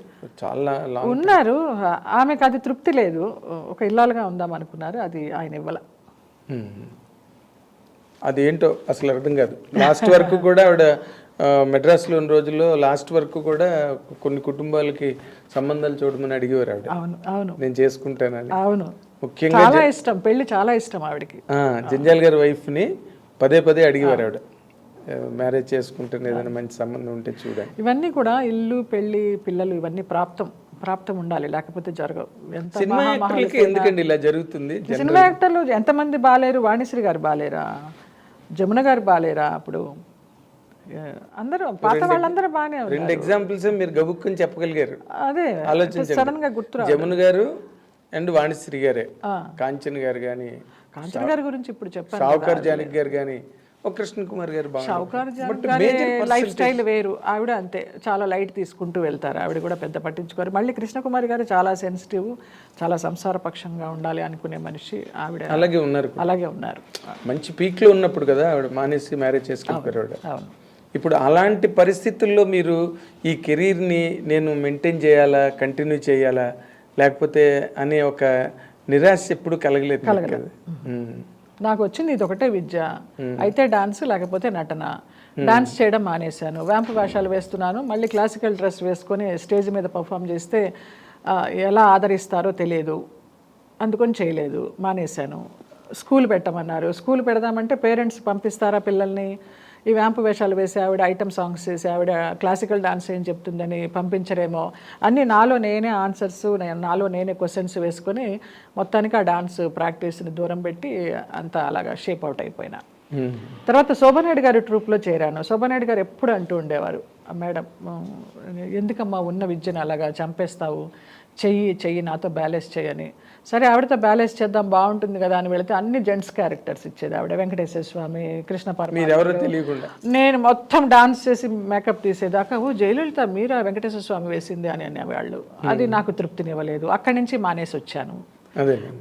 చాలా ఉన్నారు. ఆమెకు అది తృప్తి లేదు, ఒక ఇల్లాలుగా ఉందాం అనుకున్నారు, అది ఆయన ఇవ్వాల. అదేంటో అసలు అర్థం కాదు. లాస్ట్ వరకు కూడా ఆవిడ మెడ్రాస్లో ఉన్న రోజుల్లో లాస్ట్ వరకు కూడా కొన్ని కుటుంబాలకి సంబంధాలు చూడమని అడిగేవారు ఆవిడ. అవును అవును, నేను చేసుకుంటానని. అవును, ముఖ్యంగా చాలా ఇష్టం, పెళ్లి చాలా ఇష్టం ఆవిడకి. జంజాల్ గారి వైఫ్ని పదే పదే అడిగేవారు ఆవిడ, మ్యారేజ్ చేసుకుంటే ఏదైనా మంచి సంబంధం ఉంటే చూడండి. ఇవన్నీ కూడా ఇల్లు, పెళ్లి, పిల్లలు ఇవన్నీ ప్రాప్తం ఉండాలి, లేకపోతే జరగవు. సినిమా యాక్టర్లకి ఎందుకండి ఇలా జరుగుతుంది? సినిమా యాక్టర్లు ఎంతమంది బాలేరు? వాణిశ్రీ గారు బాలేరా? జమున గారు బాలేరా? అప్పుడు అందరూ పాత వాళ్ళందరూ బాగానే. 2 ఎగ్జాంపుల్స్ మీరు గబుక్కుని చెప్పగలిగారు. అదే ఆలోచించండి, సడన్ గా గుర్తు. జమున గారు అండ్ వాణిశ్రీ గారే. కాంచన్ గారు కానీ, కాంచన్ గారి గురించి ఇప్పుడు చెప్పారు, షావుకార్ జానకి గారు కానీ, కృష్ణ కుమార్ గారు షావుకార్ లైఫ్ స్టైల్ వేరు, ఆవిడ అంతే చాలా లైట్ తీసుకుంటూ వెళ్తారు, ఆవిడ కూడా పెద్ద పట్టించుకోరు. మళ్ళీ కృష్ణ కుమార్ గారు చాలా సెన్సిటివ్, చాలా సంసార పక్షంగా ఉండాలి అనుకునే మనిషి, ఆవిడ అలాగే ఉన్నారు. మంచి పీక్ లో ఉన్నప్పుడు కదా ఆవిడ మానేసి మ్యారేజ్ చేసుకుంటారు ఆవిడ. అవును, ఇప్పుడు అలాంటి పరిస్థితుల్లో మీరు ఈ కెరీర్ని నేను మెయింటైన్ చేయాలా, కంటిన్యూ చేయాలా, లేకపోతే అనే ఒక నిరాశ ఎప్పుడు కలగలేదు కదా? నాకు వచ్చింది ఇది ఒకటే విద్య, అయితే డాన్స్ లేకపోతే నటన. డాన్స్ చేయడం మానేశాను, వ్యాంపు వేషాలు వేస్తున్నాను, మళ్ళీ క్లాసికల్ డ్రెస్ వేసుకొని స్టేజ్ మీద పర్ఫామ్ చేస్తే ఎలా ఆదరిస్తారో తెలియదు, అందుకొని చేయలేదు, మానేశాను. స్కూల్ పెట్టమన్నారు. స్కూల్ పెడదామంటే పేరెంట్స్ పంపిస్తారా పిల్లల్ని, ఈ వ్యాంపు వేషాలు వేసి ఆవిడ ఐటమ్ సాంగ్స్ చేసి ఆవిడ క్లాసికల్ డాన్స్ ఏం చెప్తుందని పంపించరేమో అన్నీ నాలో నేనే ఆన్సర్స్, నాలో నేనే క్వశ్చన్స్ వేసుకొని మొత్తానికి ఆ డాన్స్ ప్రాక్టీస్ని దూరం పెట్టి అంతా అలాగా షేప్ అవుట్ అయిపోయినా. తర్వాత శోభనాయుడు గారి ట్రూప్లో చేరాను. శోభనాయుడు గారు ఎప్పుడు అంటూ ఉండేవారు, మేడం ఎందుకమ్మా ఉన్న విద్యను అలాగా చంపేస్తావు, చెయ్యి నాతో బ్యాలెన్స్ చేయని. సరే ఆవిడతో బ్యాలెన్స్ చేద్దాం బాగుంటుంది కదా అని వెళితే అన్ని జెంట్స్ క్యారెక్టర్స్ ఇచ్చేది ఆవిడ. వెంకటేశ్వర స్వామి, కృష్ణ తెలియకుండా నేను మొత్తం డాన్స్ చేసి మేకప్ తీసేదాకా జయలలిత మీరా వెంకటేశ్వర స్వామి వేసింది అని అనేవాళ్ళు. అది నాకు తృప్తినివ్వలేదు. అక్కడి నుంచి మానేసి వచ్చాను.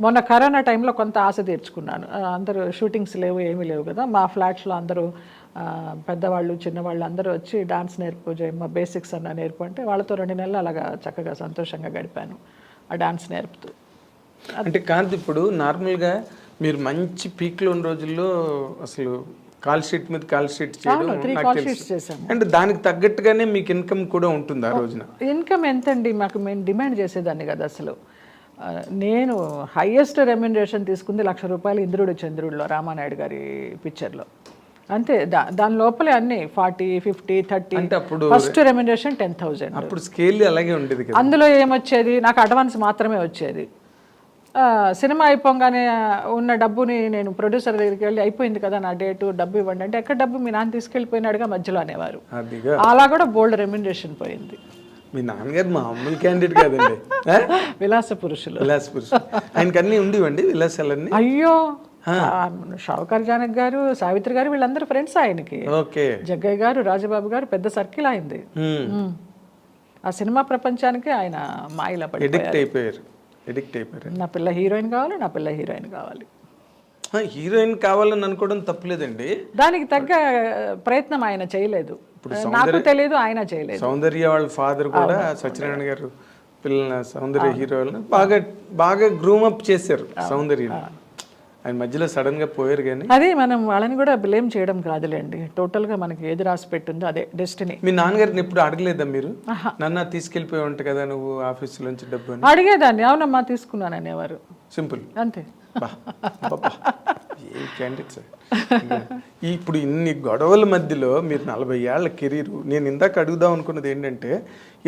మొన్న కరోనా టైంలో కొంత ఆశ తీర్చుకున్నాను. అందరూ షూటింగ్స్ లేవు, ఏమీ లేవు కదా, మా ఫ్లాట్స్లో అందరూ పెద్దవాళ్ళు చిన్నవాళ్ళు అందరూ వచ్చి డాన్స్ నేర్పు జయమ్మ, బేసిక్స్ అన్న నేర్పు అంటే వాళ్ళతో 2 నెలలు అలాగా చక్కగా సంతోషంగా గడిపాను ఆ డాన్స్ నేర్పుతూ. అంటే కాంతి, ఇప్పుడు నార్మల్గా మీరు మంచి పీక్లో ఉన్న రోజుల్లో అసలు కాల్ షీట్ మీద కాల్ షీట్ చేయడం నాకు తెలుసు. అంటే దానికి తగ్గట్టుగానే మీకు ఇన్కమ్ కూడా ఉంటుంది ఆ రోజున. ఇన్కమ్ ఎంతండి, మాకు మేము డిమాండ్ చేసేదాన్ని కదా అసలు. నేను హైయెస్ట్ రెమ్యునరేషన్ తీసుకుంది ₹1,00,000 ఇంద్రుడు చంద్రుడిలో, రామానాయుడు గారి పిక్చర్లో. అంతే, దాని లోపలే అన్ని 40, 50, 30. అంటే అప్పుడు ఫస్ట్ రెమ్యునరేషన్ 10,000. అప్పుడు స్కేల్ అలాగే ఉండేది కదా. అందులో ఏమొచ్చేది, నాకు అడ్వాన్స్ మాత్రమే వచ్చేది. సినిమా అయిపోగానే ఉన్న డబ్బుని నేను ప్రొడ్యూసర్ దగ్గరికి వెళ్ళి అయిపోయింది కదా నా డేటు, డబ్బు ఇవ్వండి అంటే ఎక్కడ డబ్బు మీ నాన్న తీసుకెళ్ళిపోయినాడుగా మధ్యలో అనేవారు. అలా కూడా బోల్డ్ రెమ్యునరేషన్ పోయింది. మీ నాన్నగారు మామూలు క్యాండిడేట్ కాదండి. విలాస పురుషులు. ఆయనకి అన్నీ ఉండేవండి విలాసాలన్నీ. అయ్యో, షావుకార్ జానక్ గారు, సావిత్రి గారు వీళ్ళందరూ ఫ్రెండ్స్ ఆయనకి. జగ్గయ్య గారు, రాజబాబు గారు, పెద్ద సర్కిల్ అయింది. ఆ సినిమా ప్రపంచానికి ఆయన మాయలా పడి ఎడిక్ట్ అయిపోయారు. నా పిల్ల హీరోయిన్ కావాలి, నా పిల్ల హీరోయిన్ కావాలి. హీరోయిన్ కావాలని అనుకోవడం తప్పలేదండి. దానికి తగ్గ ప్రయత్నం ఆయన చేయలేదు, నాకు తెలియదు, ఆయన చేయలేదు. సౌందర్య వాళ్ళ ఫాదర్ కూడా సత్యనారాయణ గారు పిల్లల సౌందర్య హీరోయిన్ బాగా గ్రూమప్ చేశారు సౌందర్య. ఆయన మధ్యలో సడన్ గా పోయారు. కానీ అదే మనం వాళ్ళని కూడా బ్లేమ్ చేయడం కాదులేండి, టోటల్ గా మనకి ఏది రాసి పెట్టిందో అదే డెస్టినీ. మీ నాన్నగారిని ఎప్పుడు అడగలేదా మీరు, నన్ను తీసుకెళ్ళిపోయి ఉంట కదా నువ్వు ఆఫీస్ నుంచి డబ్బు అని? అడిగేదాన్ని, అవునమ్మా తీసుకున్నాను అనేవారు. సింపుల్, అంతే. ఇప్పుడు ఇన్ని గొడవల మధ్యలో మీరు 40 ఏళ్ల కెరీర్, నేను ఇందాక అడుగుదాం అనుకున్నది ఏంటంటే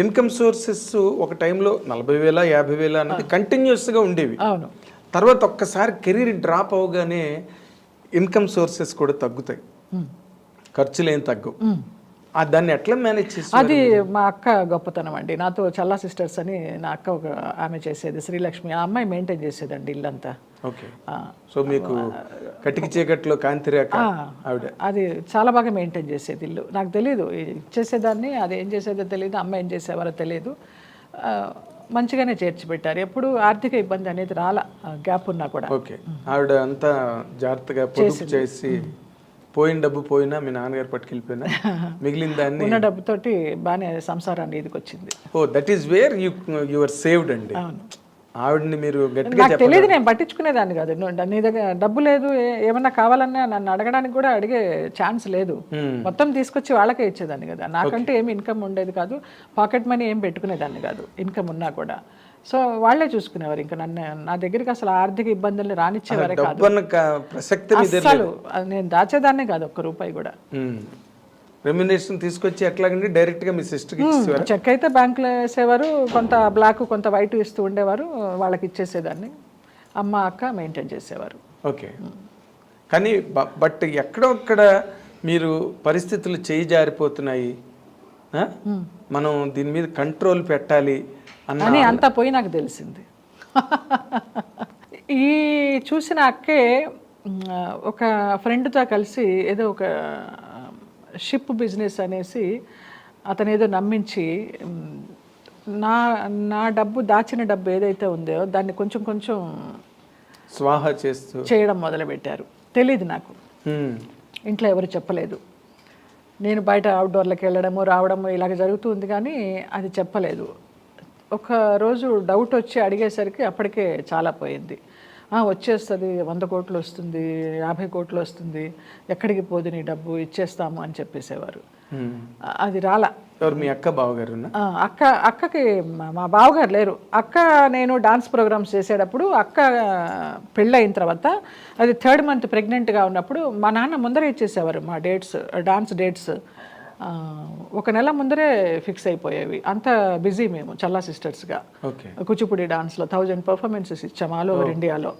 ఇన్కమ్ సోర్సెస్ ఒక టైంలో 40,000, 50,000 అన్నది కంటిన్యూస్గా ఉండేవి. అవును. తర్వాత ఒక్కసారి కెరీర్ డ్రాప్ అవగానే ఇన్కమ్ సోర్సెస్ కూడా తగ్గుతాయి, ఖర్చులు ఏం తగ్గవు. దాన్ని ఎట్లా మేనేజ్ చేసి? అది మా అక్క గొప్పతనం అండి. నాతో చల్లా సిస్టర్స్ అని నా అక్క ఒక ఆమె చేసేది, శ్రీలక్ష్మి. ఆ అమ్మాయి మెయింటైన్ చేసేదండి ఇల్లంతా. ఓకే. సో మీకు కటికి చీకట్లో కాంతిరేఖ ఆవిడ, అది చాలా బాగా మెయింటైన్ చేసేది ఇల్లు. నాకు తెలియదు ఇచ్చేసేదాన్ని, అది ఏం చేసేదో తెలియదు, అమ్మ ఏం చేసేవారో తెలియదు. మంచిగానే చేర్చి పెట్టారు, ఎప్పుడు ఆర్థిక ఇబ్బంది అనేది రాలా, గ్యాప్ ఉన్నా కూడా. ఓకే. ఆవిడ అంతా జాగ్రత్తగా పొదుపు చేసి, పోయిన డబ్బు పోయినా మీ నాన్నగారు పట్టుకెళ్ళిపోయినా మిగిలిన దాన్ని ఉన్న డబ్బుతోటి బాగానే సంసారాన్ని ఇదికొచ్చింది. Oh, that is where you are saved అండి. ఆవిడని మీరు గట్టిగా నాకు తెలియదు, నేను పట్టించుకునేదాన్ని కాదు. నీ దగ్గర డబ్బు లేదు, ఏమన్నా కావాలన్నా నన్ను అడగడానికి కూడా అడిగే ఛాన్స్ లేదు. మొత్తం తీసుకొచ్చి వాళ్ళకే ఇచ్చేదాన్ని కదా. నాకంటే ఏమి ఇన్కమ్ ఉండేది కాదు, పాకెట్ మనీ ఏం పెట్టుకునేదాన్ని కాదు, ఇన్కమ్ ఉన్నా కూడా. సో వాళ్ళే చూసుకునేవారు. ఇంకా నన్ను, నా దగ్గరికి అసలు ఆర్థిక ఇబ్బందుల్ని రానిచ్చేవారే కాదు. అసలు నేను దాచేదాన్నే కాదు, ₹1 కూడా. రెమ్యునరేషన్ తీసుకొచ్చి ఎట్లాగండి డైరెక్ట్గా మీ సిస్టర్కి ఇచ్చేవారు? చెక్ అయితే బ్యాంకులో వేసేవారు, కొంత బ్లాక్ కొంత వైట్ ఇస్తూ ఉండేవారు, వాళ్ళకి ఇచ్చేసేదాన్ని. అమ్మ అక్క మెయింటైన్ చేసేవారు. ఓకే. కానీ బట్ ఎక్కడొక్కడ మీరు పరిస్థితులు చేయి జారిపోతున్నాయి, మనం దీని మీద కంట్రోల్ పెట్టాలి అని అంతా పోయి నాకు తెలిసింది. ఈ చూసిన అక్కే ఒక ఫ్రెండ్తో కలిసి ఏదో ఒక షిప్ బిజినెస్ అనేసి అతను ఏదో నమ్మించి నా డబ్బు, దాచిన డబ్బు ఏదైతే ఉందో దాన్ని కొంచెం కొంచెం స్వాహా చేస్తూ చేయడం మొదలుపెట్టారు. తెలీదు నాకు, ఇంట్లో ఎవరు చెప్పలేదు. నేను బయట అవుట్డోర్లకు వెళ్ళడము రావడము ఇలాగ జరుగుతుంది, కానీ అది చెప్పలేదు. ఒక రోజు డౌట్ వచ్చి అడిగేసరికి అప్పటికే చాలా పోయింది. వచ్చేస్తుంది, 100 కోట్లు వస్తుంది, 50 కోట్లు వస్తుంది, ఎక్కడికి పోదు నీ డబ్బు, ఇచ్చేస్తాము అని చెప్పేసేవారు. అది రాలా. ఎవరు మీ అక్క బావగారునా? అక్కకి మా బావగారు లేరు. అక్క నేను డాన్స్ ప్రోగ్రామ్స్ చేసేటప్పుడు అక్క పెళ్ళయిన తర్వాత అది 3rd month ప్రెగ్నెంట్గా ఉన్నప్పుడు మా నాన్న ముందరే ఇచ్చేసేవారు మా డాన్స్ డేట్స్. 1 నెల ముందరే ఫిక్స్ అయిపోయేవి. అంత బిజీ మేము చల్లా సిస్టర్స్గా. ఓకే. కూచిపూడి డాన్స్లో 1000 పర్ఫార్మెన్సెస్ ఇచ్చాము ఆల్ ఓవర్ ఇండియాలో.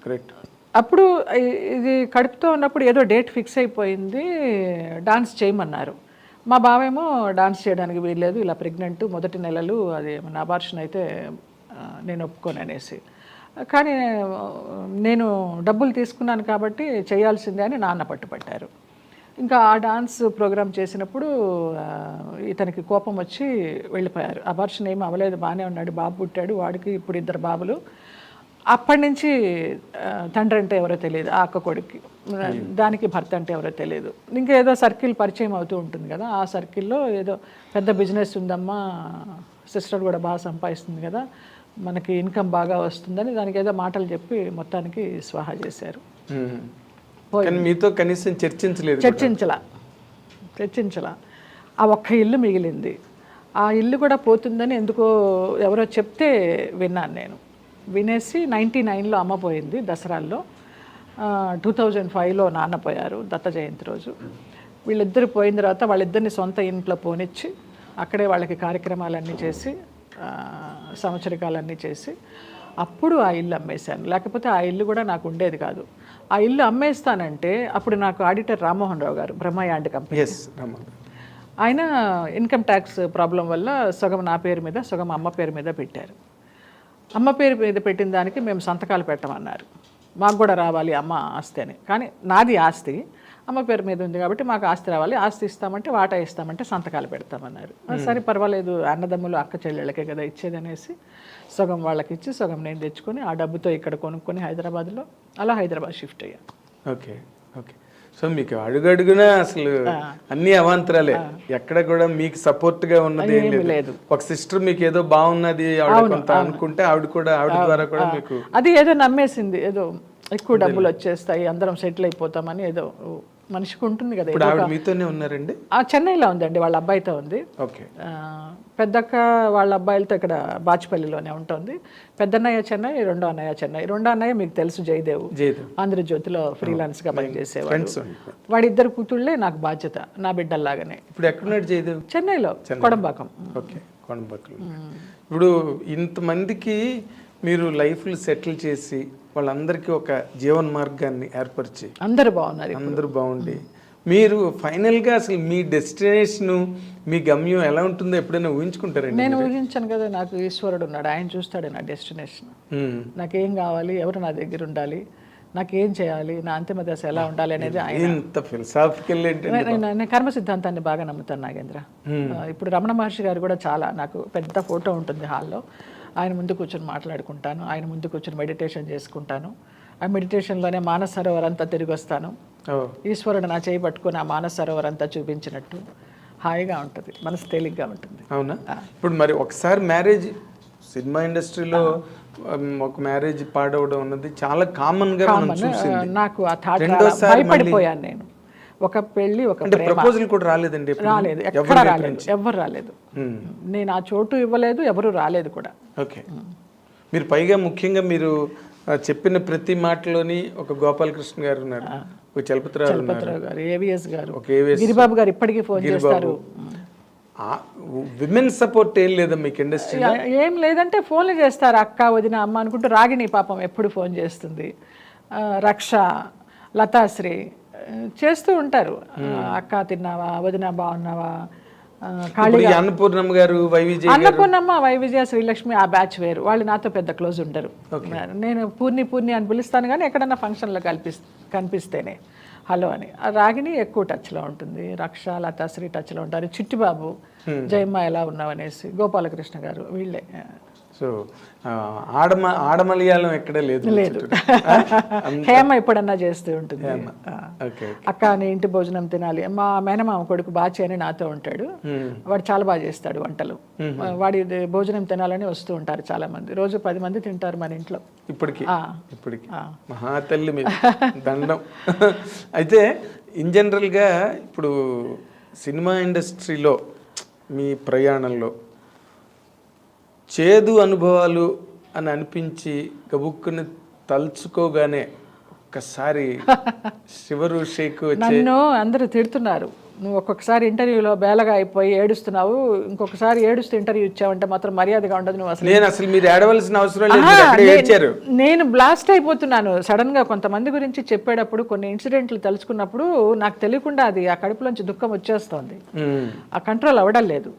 గ్రేట్. అప్పుడు ఇది కడుపుతో ఉన్నప్పుడు ఏదో డేట్ ఫిక్స్ అయిపోయింది, డాన్స్ చేయమన్నారు. మా బావేమో డాన్స్ చేయడానికి వీల్లేదు, ఇలా ప్రెగ్నెంట్ మొదటి నెలలు, అది మన అబార్షన్ అయితే నేను ఒప్పుకోను అనేసి. కానీ నేను డబ్బులు తీసుకున్నాను కాబట్టి చేయాల్సిందే అని నాన్న పట్టుపట్టారు. ఇంకా ఆ డాన్స్ ప్రోగ్రామ్ చేసినప్పుడు ఇతనికి కోపం వచ్చి వెళ్ళిపోయారు. అబార్షన్ ఏమీ అవ్వలేదు, బాగానే ఉన్నాడు, బాబు పుట్టాడు, వాడికి ఇప్పుడు 2 బాబులు. అప్పటి నుంచి తండ్రి అంటే ఎవరో తెలియదు ఆ అక్క కొడుక్కి, దానికి భర్త అంటే ఎవరో తెలియదు. ఇంకేదో సర్కిల్ పరిచయం అవుతూ ఉంటుంది కదా, ఆ సర్కిల్లో ఏదో పెద్ద బిజినెస్ ఉందమ్మా, సిస్టర్ కూడా బాగా సంపాదిస్తుంది కదా, మనకి ఇన్కమ్ బాగా వస్తుందని దానికి ఏదో మాటలు చెప్పి మొత్తానికి స్వాహా చేశారు. మీతో కనీసం చర్చించలా. ఆ ఒక్క ఇల్లు మిగిలింది. ఆ ఇల్లు కూడా పోతుందని ఎందుకో ఎవరో చెప్తే విన్నాను నేను. వినేసి 99లో అమ్మ పోయింది దసరాల్లో. 2005లో నాన్న పోయారు దత్త జయంతి రోజు. వీళ్ళిద్దరు పోయిన తర్వాత వాళ్ళిద్దరిని సొంత ఇంట్లో పోనిచ్చి అక్కడే వాళ్ళకి కార్యక్రమాలన్నీ చేసి సంవత్సరికాలన్నీ చేసి అప్పుడు ఆ ఇల్లు అమ్మేశాను. లేకపోతే ఆ ఇల్లు కూడా నాకు ఉండేది కాదు. ఆ ఇల్లు అమ్మేస్తానంటే అప్పుడు నాకు ఆడిటర్ రామ్మోహన్ రావు గారు, బ్రహ్మయాండ్ కంపెనీ, ఆయన ఇన్కమ్ ట్యాక్స్ ప్రాబ్లం వల్ల సగం నా పేరు మీద సగం అమ్మ పేరు మీద పెట్టారు. అమ్మ పేరు మీద పెట్టిన దానికి మేము సంతకాలు పెట్టమన్నారు. మాకు కూడా రావాలి అమ్మ ఆస్తి అని. కానీ నాది ఆస్తి అమ్మ పేరు మీద ఉంది కాబట్టి మాకు ఆస్తి రావాలి, ఆస్తి ఇస్తామంటే వాటా ఇస్తామంటే సంతకాలు పెడతామన్నారు. సరే పర్వాలేదు, అన్నదమ్ములు అక్క చెల్లెళ్ళకే కదా ఇచ్చేది అనేసి సగం వాళ్ళకి ఇచ్చి సగం నేను తెచ్చుకొని ఆ డబ్బుతో ఇక్కడ కొనుక్కొని హైదరాబాద్లో అలా హైదరాబాద్ షిఫ్ట్ అయ్యాను. ఓకే. సో మీకు అడుగడుగునా అసలు అన్ని అవాంతరాలే, ఎక్కడ కూడా మీకు సపోర్ట్ గా ఉన్నది ఏం లేదు. ఒక సిస్టర్ మీకు ఏదో బాగున్నది ఆవిడ కొంత అనుకుంటే ఆవిడ ద్వారా కూడా మీకు అది ఏదో నమ్మేసింది, ఏదో ఎక్కువ డబ్బులు వచ్చేస్తాయి అందరం సెటిల్ అయిపోతామని ఏదో మనిషికి ఉంటుంది కదా. ఇప్పుడు ఆవిడ మీతోనే ఉన్నారండి? చెన్నైలో ఉందండి, వాళ్ళ అబ్బాయితో ఉంది. ఓకే. పెద్దక్క వాళ్ళ అబ్బాయిలతో ఇక్కడ బాచిపల్లిలోనే ఉంటుంది. పెద్దన్నయ్య చెన్నై, రెండో అన్నయ్య చెన్నై. రెండో అన్నయ్య మీకు తెలుసు, జయదేవ్, ఆంధ్రజ్యోతిలో ఫ్రీలాన్స్గా పనిచేసేవాడు. వాడిద్దరు కూతుళ్ళే నాకు బాధ్యత, నా బిడ్డల్లాగానే. ఇప్పుడు ఎక్కడున్నాడు జయదేవ్? చెన్నైలో, కొడంబాకం. ఓకే, కొడంబాకం. ఇప్పుడు ఇంతమందికి మీరు లైఫ్లు సెటిల్ చేసి వాళ్ళందరికీ ఒక జీవన మార్గాన్ని ఏర్పరిచి అందరూ బాగుండి మీరు ఫైనల్గా అసలు మీ డెస్టినేషన్, మీ గమ్యం ఎలా ఉంటుందో ఎప్పుడైనా ఊహించుకుంటారండి? నేను ఊహించాను కదా, నాకు ఈశ్వరుడు ఉన్నాడు, ఆయన చూస్తాడు నా డెస్టినేషన్. నాకేం కావాలి, ఎవరు నా దగ్గర ఉండాలి, నాకేం చేయాలి, నా అంతిమ దశ ఎలా ఉండాలి అనేది ఆయన. ఇంత ఫిలసాఫికల్ నేను కర్మ సిద్ధాంతాన్ని బాగా నమ్ముతాను నాగేంద్ర. ఇప్పుడు రమణ మహర్షి గారు కూడా చాలా, నాకు పెద్ద ఫోటో ఉంటుంది హాల్లో, ఆయన ముందు కూర్చొని మాట్లాడుకుంటాను, ఆయన ముందు కూర్చొని మెడిటేషన్ చేసుకుంటాను. ఆ మెడిటేషన్లోనే మానస సరోవర్ అంతా తిరిగి వస్తాను. ఈశ్వరుడు నా చేయి పట్టుకుని ఆ మానస సరోవర్ అంతా చూపించినట్టు హాయిగా ఉంటుంది, మనసు తేలిగ్గా ఉంటుంది. అవునా? ఇప్పుడు మరి ఒకసారి మ్యారేజ్, సినిమా ఇండస్ట్రీలో ఒక మ్యారేజ్ పాడవడం అన్నది చాలా కామన్ గా మనం చూసింది. నాకు ఆ థాట్ భయపడిపోయాను నేను. ఒక పెళ్లి, ఒక ప్రపోజల్ కూడా రాలేదండి? రాలేదు, ఎక్కడ రాలేదు, ఎవరు రాలేదు. నేను ఆ చోటు ఇవ్వలేదు, ఎవరు రాలేదు కూడా. ఓకే. మీరు పైగా ముఖ్యంగా మీరు చెప్పిన ప్రతి మాటలోని ఒక గోపాలకృష్ణ గారు ఉన్నారు, ఒక చలపతిరావు గారు, ఏవిఎస్ గారు, గిరిబాబు గారు ఇప్పటికీ ఫోన్ చేస్తారు. విమెన్ సపోర్ట్ ఏం లేదా మీకు ఇండస్ట్రీ? ఏం లేదంటే ఫోన్లు చేస్తారు, అక్క, వదిన, అమ్మ అనుకుంటూ. రాగిణి పాపం ఎప్పుడు ఫోన్ చేస్తుంది, రక్ష, లతాశ్రీ చేస్తూ ఉంటారు. అక్క తిన్నావా, వదిన బాగున్నావా, అన్నపూర్ణమ్మ గారు, అన్నపూర్ణమ్మ, వైవిజయ, శ్రీలక్ష్మి, ఆ బ్యాచ్ వేరు. వాళ్ళు నాతో పెద్ద క్లోజ్ ఉంటారు. నేను పూర్ణి అని పిలుస్తాను కానీ ఎక్కడన్నా ఫంక్షన్లో కనిపిస్తేనే హలో అని. రాగిణి ఎక్కువ టచ్లో ఉంటుంది, రక్ష, లతాశ్రీ టచ్లో ఉంటారు, చిట్టిబాబు, జయమ్మ ఎలా ఉన్నావు అనేసి, గోపాలకృష్ణ గారు, వీళ్ళే. సో ఆడమలయాళం ఎక్కడ లేదు. హేమ ఎప్పుడన్నా చేస్తూ ఉంటుంది. అక్క నీ ఇంటి భోజనం తినాలి. మా మేనమామ కొడుకు బాచి అని నాతో ఉంటాడు, వాడు చాలా బాగా చేస్తాడు వంటలు. వాడి భోజనం తినాలని వస్తూ ఉంటారు చాలా మంది, రోజు 10 మంది తింటారు మన ఇంట్లో ఇప్పటికి. మహాతల్లి మీద దండం. అయితే ఇన్ జనరల్గా ఇప్పుడు సినిమా ఇండస్ట్రీలో మీ ప్రయాణంలో చేదు అనుభవాలు అని అనిపించి గబుక్కుని తలుచుకోగానే ఒక్కసారి శివరు షేక్ వచ్చి నన్ను అందరూ తిడుతున్నారు, నువ్వు ఒక్కొక్కసారి ఇంటర్వ్యూలో బేలగా అయిపోయి ఏడుస్తున్నావు, ఇంకొకసారి ఏడుస్తూ ఇంటర్వ్యూ ఇచ్చావంటే మాత్రం మర్యాదగా ఉండదు నువ్వు అసలు. నేను అసలు మీరు ఏడవలసిన అవసరం లేదు, మీరు అక్కడే ఏడ్చారు. నేను బ్లాస్ట్ అయిపోతున్నాను సడన్ గా. కొంతమంది గురించి చెప్పేటప్పుడు కొన్ని ఇన్సిడెంట్లు తలుచుకున్నప్పుడు నాకు తెలియకుండా అది ఆ కడుపులోంచి దుఃఖం వచ్చేస్తోంది, ఆ కంట్రోల్ అవ్వడం లేదు.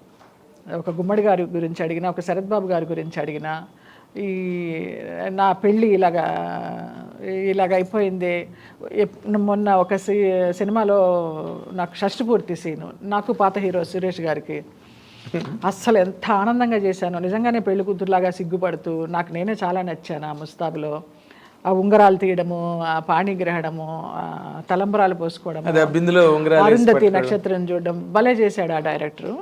ఒక గుమ్మడి గారి గురించి అడిగినా, ఒక శరత్ బాబు గారి గురించి అడిగినా, ఈ నా పెళ్ళి ఇలాగ అయిపోయింది. మొన్న ఒక సినిమాలో నాకు షష్టి పూర్తి సీను, నాకు పాత హీరో సురేష్ గారికి అస్సలు ఎంత ఆనందంగా చేశాను. నిజంగానే పెళ్లి కూతురులాగా సిగ్గుపడుతూ నాకు నేనే చాలా నచ్చాను ఆ ముస్తాబులో. ఆ ఉంగరాలు తీయడము, ఆ పాణిగ్రహణము, ఆ తలంబరాలు పోసుకోవడం, అరుంధతి నక్షత్రం చూడడం భలే చేశాడు ఆ డైరెక్టరు.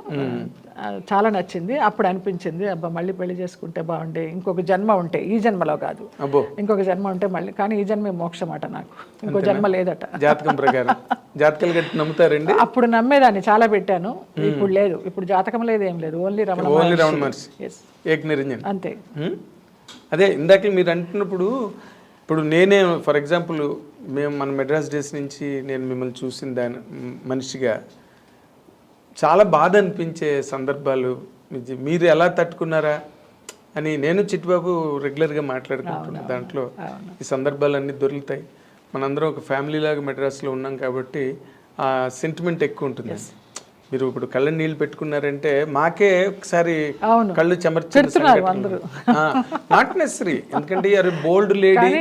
చాలా నచ్చింది. అప్పుడు అనిపించింది అబ్బా మళ్ళీ పెళ్లి చేసుకుంటే బాగుండే, ఇంకొక జన్మ ఉంటే, ఈ జన్మలో కాదు ఇంకొక జన్మ ఉంటే మళ్ళీ. కానీ ఈ జన్మే మోక్షం అట, నాకు ఇంకో జన్మ లేదట జాతకం ప్రకారం. జాతకాలు గట్టి నమ్ముతారండి? అప్పుడు నమ్మేదాన్ని, చాలా పెట్టాను. ఇప్పుడు లేదు, ఇప్పుడు జాతకం లేదు, ఏం లేదు, ఓన్లీ రమణ మహర్షి, ఏక నిరంజన్ అంతే. అదే ఇందాక మీరు అంటున్నప్పుడు, ఇప్పుడు నేనే ఫర్ ఎగ్జాంపుల్ మన మెడ్రాస్ డేస్ నుంచి నేను మిమ్మల్ని చూసిన దాని మనిషిగా చాలా బాధ అనిపించే సందర్భాలు మీరు ఎలా తట్టుకున్నారా అని నేను చిట్టుబాబు రెగ్యులర్గా మాట్లాడుకుంటున్నాను. దాంట్లో ఈ సందర్భాలన్నీ దొరుకుతాయి. మనందరం ఒక ఫ్యామిలీ లాగా మెడ్రాస్లో ఉన్నాం కాబట్టి ఆ సెంటిమెంట్ ఎక్కువ ఉంటుంది. మీరు ఇప్పుడు కళ్ళ నీళ్ళు పెట్టుకున్నారంటే మాకే ఒకసారి కళ్ళు చెమర్చున్నారు. నాట్ నెసరీ, ఎందుకంటే యూఆర్ బోల్డ్ లేడీ.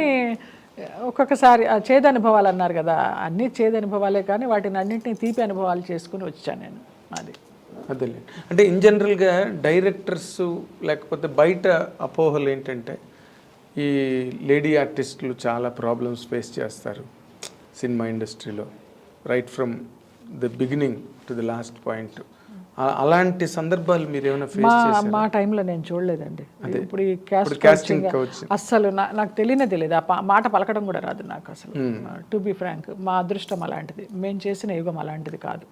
ఒక్కొక్కసారి చేదు అనుభవాలు అన్నారు కదా, అన్నీ చేదు అనుభవాలే, కానీ వాటిని అన్నింటినీ తీపి అనుభవాలు చేసుకుని వచ్చాను నేను. అది అదే అంటే ఇన్ జనరల్గా డైరెక్టర్స్ లేకపోతే బయట అపోహలు ఏంటంటే ఈ లేడీ ఆర్టిస్టులు చాలా ప్రాబ్లమ్స్ ఫేస్ చేస్తారు సినిమా ఇండస్ట్రీలో, right from the beginning to the last point. అలాంటి సందర్భాలు మీరు ఏమైనా ఫేస్ చేశారా? మా టైంలో నేను చూడలేదండి. ఇప్పుడు ఈ కాస్టింగ్ అస్సలు నాకు తెలియదు, ఆ మాట పలకడం కూడా రాదు నాకు అసలు. టు బి ఫ్రాంక్, మా అదృష్టం అలాంటిది, మేము చేసిన యుగం అలాంటిది కాదు.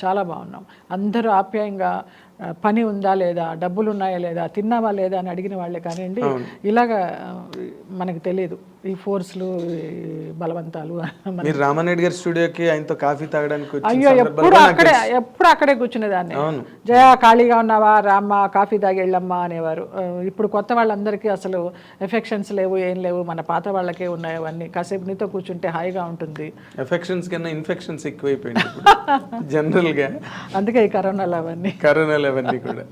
చాలా బాగున్నాం, అందరూ ఆప్యాయంగా పని ఉందా లేదా, డబ్బులు ఉన్నాయా లేదా, తిన్నావా లేదా అని అడిగిన వాళ్ళే కానివ్వండి. ఇలాగా మనకు తెలియదు ఈ ఫోర్స్లు, బలవంతాలు. మీరు రామారెడ్డి గారి స్టూడియోకి ఆయనతో కాఫీ తాగడానికి అయ్యో ఎప్పుడు అక్కడే కూర్చునేదాన్ని. జయ ఖాళీగా ఉన్నావా, రామ్మ కాఫీ తాగి వెళ్ళమ్మా అనేవారు. ఇప్పుడు కొత్త వాళ్ళందరికీ అసలు ఎఫెక్షన్స్ లేవు, ఏం లేవు, మన పాత వాళ్ళకే ఉన్నాయి అవన్నీ. కాసేపు నీతో కూర్చుంటే హాయిగా ఉంటుంది. ఎఫెక్షన్స్ కన్నా ఇన్ఫెక్షన్స్ ఎక్కువైపోయింది జనరల్గా, అందుకే ఈ కరోనాలు అవన్నీ కూడా.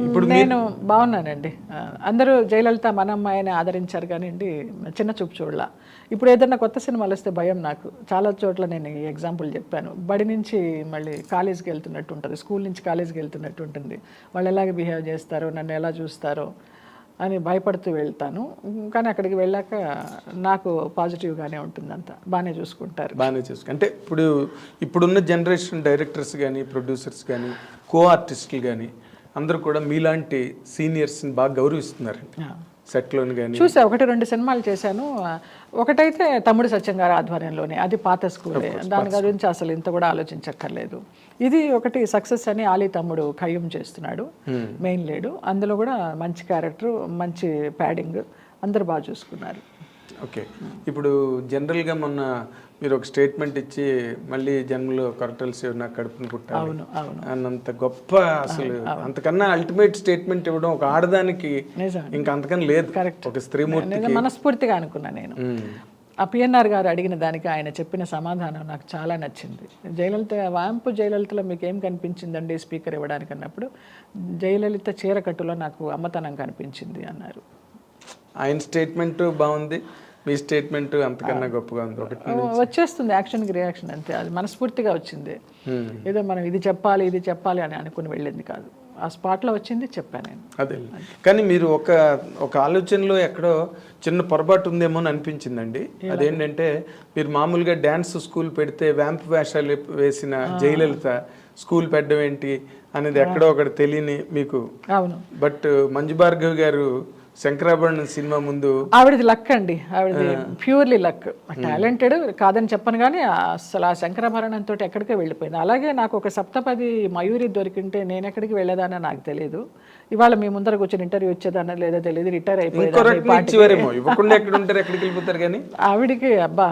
ఇప్పుడు నేను బాగున్నానండి. అందరూ జయలలిత మన అమ్మాయిని ఆదరించారు కానివ్వండి, చిన్న చూపు చూడలా. ఇప్పుడు ఏదైనా కొత్త సినిమాలు వస్తే భయం నాకు. చాలా చోట్ల నేను ఈ ఎగ్జాంపుల్ చెప్పాను, బడి నుంచి మళ్ళీ కాలేజీకి వెళ్తున్నట్టు ఉంటుంది, స్కూల్ నుంచి కాలేజీకి వెళ్తున్నట్టు ఉంటుంది, వాళ్ళు ఎలాగ బిహేవ్ చేస్తారో, నన్ను ఎలా చూస్తారో అని భయపడుతూ వెళ్తాను. కానీ అక్కడికి వెళ్ళాక నాకు పాజిటివ్గానే ఉంటుంది, అంతా బాగానే చూసుకుంటారు. అంటే ఇప్పుడున్న జనరేషన్ డైరెక్టర్స్ కానీ, ప్రొడ్యూసర్స్ కానీ, కో ఆర్టిస్టులు కానీ అందరూ కూడా మీలాంటి సీనియర్స్ని బాగా గౌరవిస్తున్నారండి సెట్లోని. కానీ చూసా, 1-2 సినిమాలు చేశాను. ఒకటైతే తమ్ముడు సత్యం గారి ఆధ్వర్యంలోనే, అది పాత స్కూలే, దాని గురించి అసలు ఇంత కూడా ఆలోచించక్కర్లేదు. ఇది ఒకటి సక్సెస్ అని ఆలీ తమ్ముడు ఖయ్యం చేస్తున్నాడు, మెయిన్ లీడు. అందులో కూడా మంచి క్యారెక్టర్, మంచి ప్యాడింగ్, అందరూ బాగా చూసుకున్నారు. ఓకే, ఇప్పుడు జనరల్గా మొన్న మీరు ఒక స్టేట్మెంట్ ఇచ్చి మళ్ళీ జన్మలో కొరటల్సి నాకు కడుపును పుట్టాలి అన్నంత గొప్ప, అసలు అంతకన్నా అల్టిమేట్ స్టేట్మెంట్ ఇవ్వడం ఒక ఆడదానికి ఇంకా అంతకన్నా లేదు. ఒక స్త్రీమూర్తి మనస్ఫూర్తిగా అనుకున్నా నేను. ఆ పిఎన్ఆర్ గారు అడిగిన దానికి ఆయన చెప్పిన సమాధానం నాకు చాలా నచ్చింది. వాంపు జయలలితలో మీకు ఏం కనిపించిందండి స్పీకర్ ఇవ్వడానికి అన్నప్పుడు, జయలలిత చీరకట్టులో నాకు అమ్మతనం కనిపించింది అన్నారు. ఆయన స్టేట్మెంట్ బాగుంది, మీ స్టేట్మెంట్ అంతకన్నా గొప్పగా ఉంది. వచ్చేస్తుంది యాక్షన్కి రియాక్షన్, అంతే. అది మనస్ఫూర్తిగా వచ్చింది, ఏదో మనం ఇది చెప్పాలి అని అనుకుని వెళ్ళింది కాదు, ఆ స్పాట్లో వచ్చింది, చెప్పాను నేను. అదే, కానీ మీరు ఒక ఆలోచనలో ఎక్కడో చిన్న పొరపాటు ఉందేమో అని అనిపించిందండి. అదేంటంటే మీరు మామూలుగా డ్యాన్స్ స్కూల్ పెడితే వ్యాంప్ వేషాలు వేసిన జయలలిత స్కూల్ పెట్టడం ఏంటి అనేది ఎక్కడో ఒకటి తెలియని మీకు. అవును. బట్ మంజు భార్గవ్ గారు శంకరాభరణం సినిమా ముందు ఆవిడది లక్ అండి, ఆవిడది ప్యూర్లీ లక్. టాలెంటెడ్ కాదని చెప్పను కానీ అసలు ఆ శంకరాభరణంతో ఎక్కడికే వెళ్ళిపోయింది. అలాగే నాకు ఒక సప్తపది మయూరి దొరికింటే నేను ఎక్కడికి వెళ్ళేదానో నాకు తెలియదు. ఇవాళ మీ ముందర కూర్చొని ఇంటర్వ్యూ వచ్చేదానో లేదో తెలియదు, రిటైర్ ఇచ్చేవారేమో, ఇవ్వకుండా ఎక్కడ ఉంటారు, ఎక్కడికి వెళ్ళిపోతారు. కానీ ఆవిడికి అబ్బా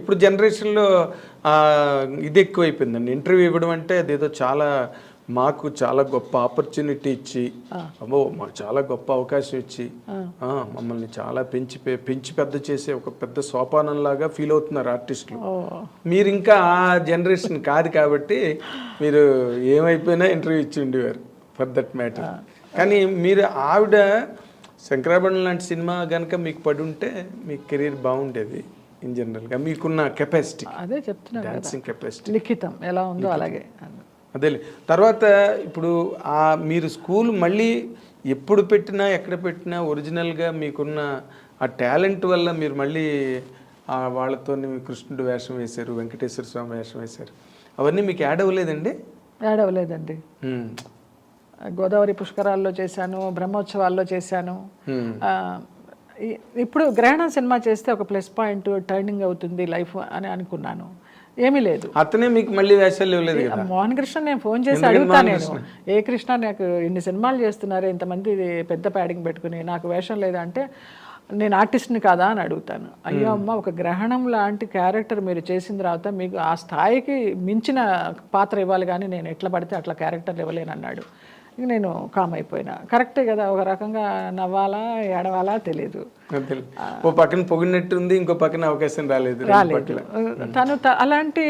ఇప్పుడు జనరేషన్లో ఇది ఎక్కువైపోయిందండి. ఇంటర్వ్యూ ఇవ్వడం అంటే అదేదో చాలా మాకు చాలా గొప్ప ఆపర్చునిటీ ఇచ్చి, అబ్బో మాకు చాలా గొప్ప అవకాశం ఇచ్చి మమ్మల్ని చాలా పెంచి పెద్ద చేసే ఒక పెద్ద సోపానంలాగా ఫీల్ అవుతున్నారు ఆర్టిస్టులు. మీరు ఇంకా ఆ జనరేషన్ కాదు కాబట్టి మీరు ఏమైపోయినా ఇంటర్వ్యూ ఇచ్చి ఉండేవారు ఫర్ దట్ మ్యాటర్. కానీ మీరు ఆవిడ శంకరాభరణం లాంటి సినిమా కనుక మీకు పడి ఉంటే మీ కెరీర్ బాగుండేది. ఇన్ జనరల్గా మీకున్న కెపాసిటీ, అదే చెప్తున్నా, డాన్సింగ్ కెపాసిటీ లిఖితం ఎలా ఉందో అలాగే. అదే తర్వాత ఇప్పుడు మీరు స్కూల్ మళ్ళీ ఎప్పుడు పెట్టినా ఎక్కడ పెట్టినా ఒరిజినల్గా మీకున్న ఆ టాలెంట్ వల్ల మీరు మళ్ళీ వాళ్ళతో కృష్ణుడు వేషం వేశారు, వెంకటేశ్వర స్వామి వేషం వేశారు. అవన్నీ మీకు యాడ్ అవ్వలేదండి? యాడ్ అవ్వలేదండి. గోదావరి పుష్కరాల్లో చేశాను, బ్రహ్మోత్సవాల్లో చేశాను. ఇప్పుడు గ్రహణం సినిమా చేస్తే ఒక ప్లస్ పాయింట్, టర్నింగ్ అవుతుంది లైఫ్ అని అనుకున్నాను. ఏమీ లేదు. అతనే మీకు మళ్ళీ వేషాలు ఇవ్వలేదు. మోహన్ కృష్ణ నేను ఫోన్ చేసి అడుగుతాను, నేను ఏ కృష్ణ నాకు ఇన్ని సినిమాలు చేస్తున్నారు, ఇంతమంది పెద్ద ప్యాడింగ్ పెట్టుకుని నాకు వేషం లేదా అంటే నేను ఆర్టిస్ట్ని కాదా అని అడుగుతాను. అయ్యో అమ్మ, ఒక గ్రహణం లాంటి క్యారెక్టర్ మీరు చేసిన తర్వాత మీకు ఆ స్థాయికి మించిన పాత్ర ఇవ్వాలి, కానీ నేను ఎట్లా పడితే అట్లా క్యారెక్టర్ ఇవ్వలేను అన్నాడు. ఇక నేను కామ్ అయిపోయినా. కరెక్టే కదా, ఒక రకంగా నవ్వాలా ఏడవాలా తెలియదు. ఓ పక్కన పొగినట్టు ఉంది, ఇంకో పక్కన అవకాశం రాలేదు. తను అలాంటి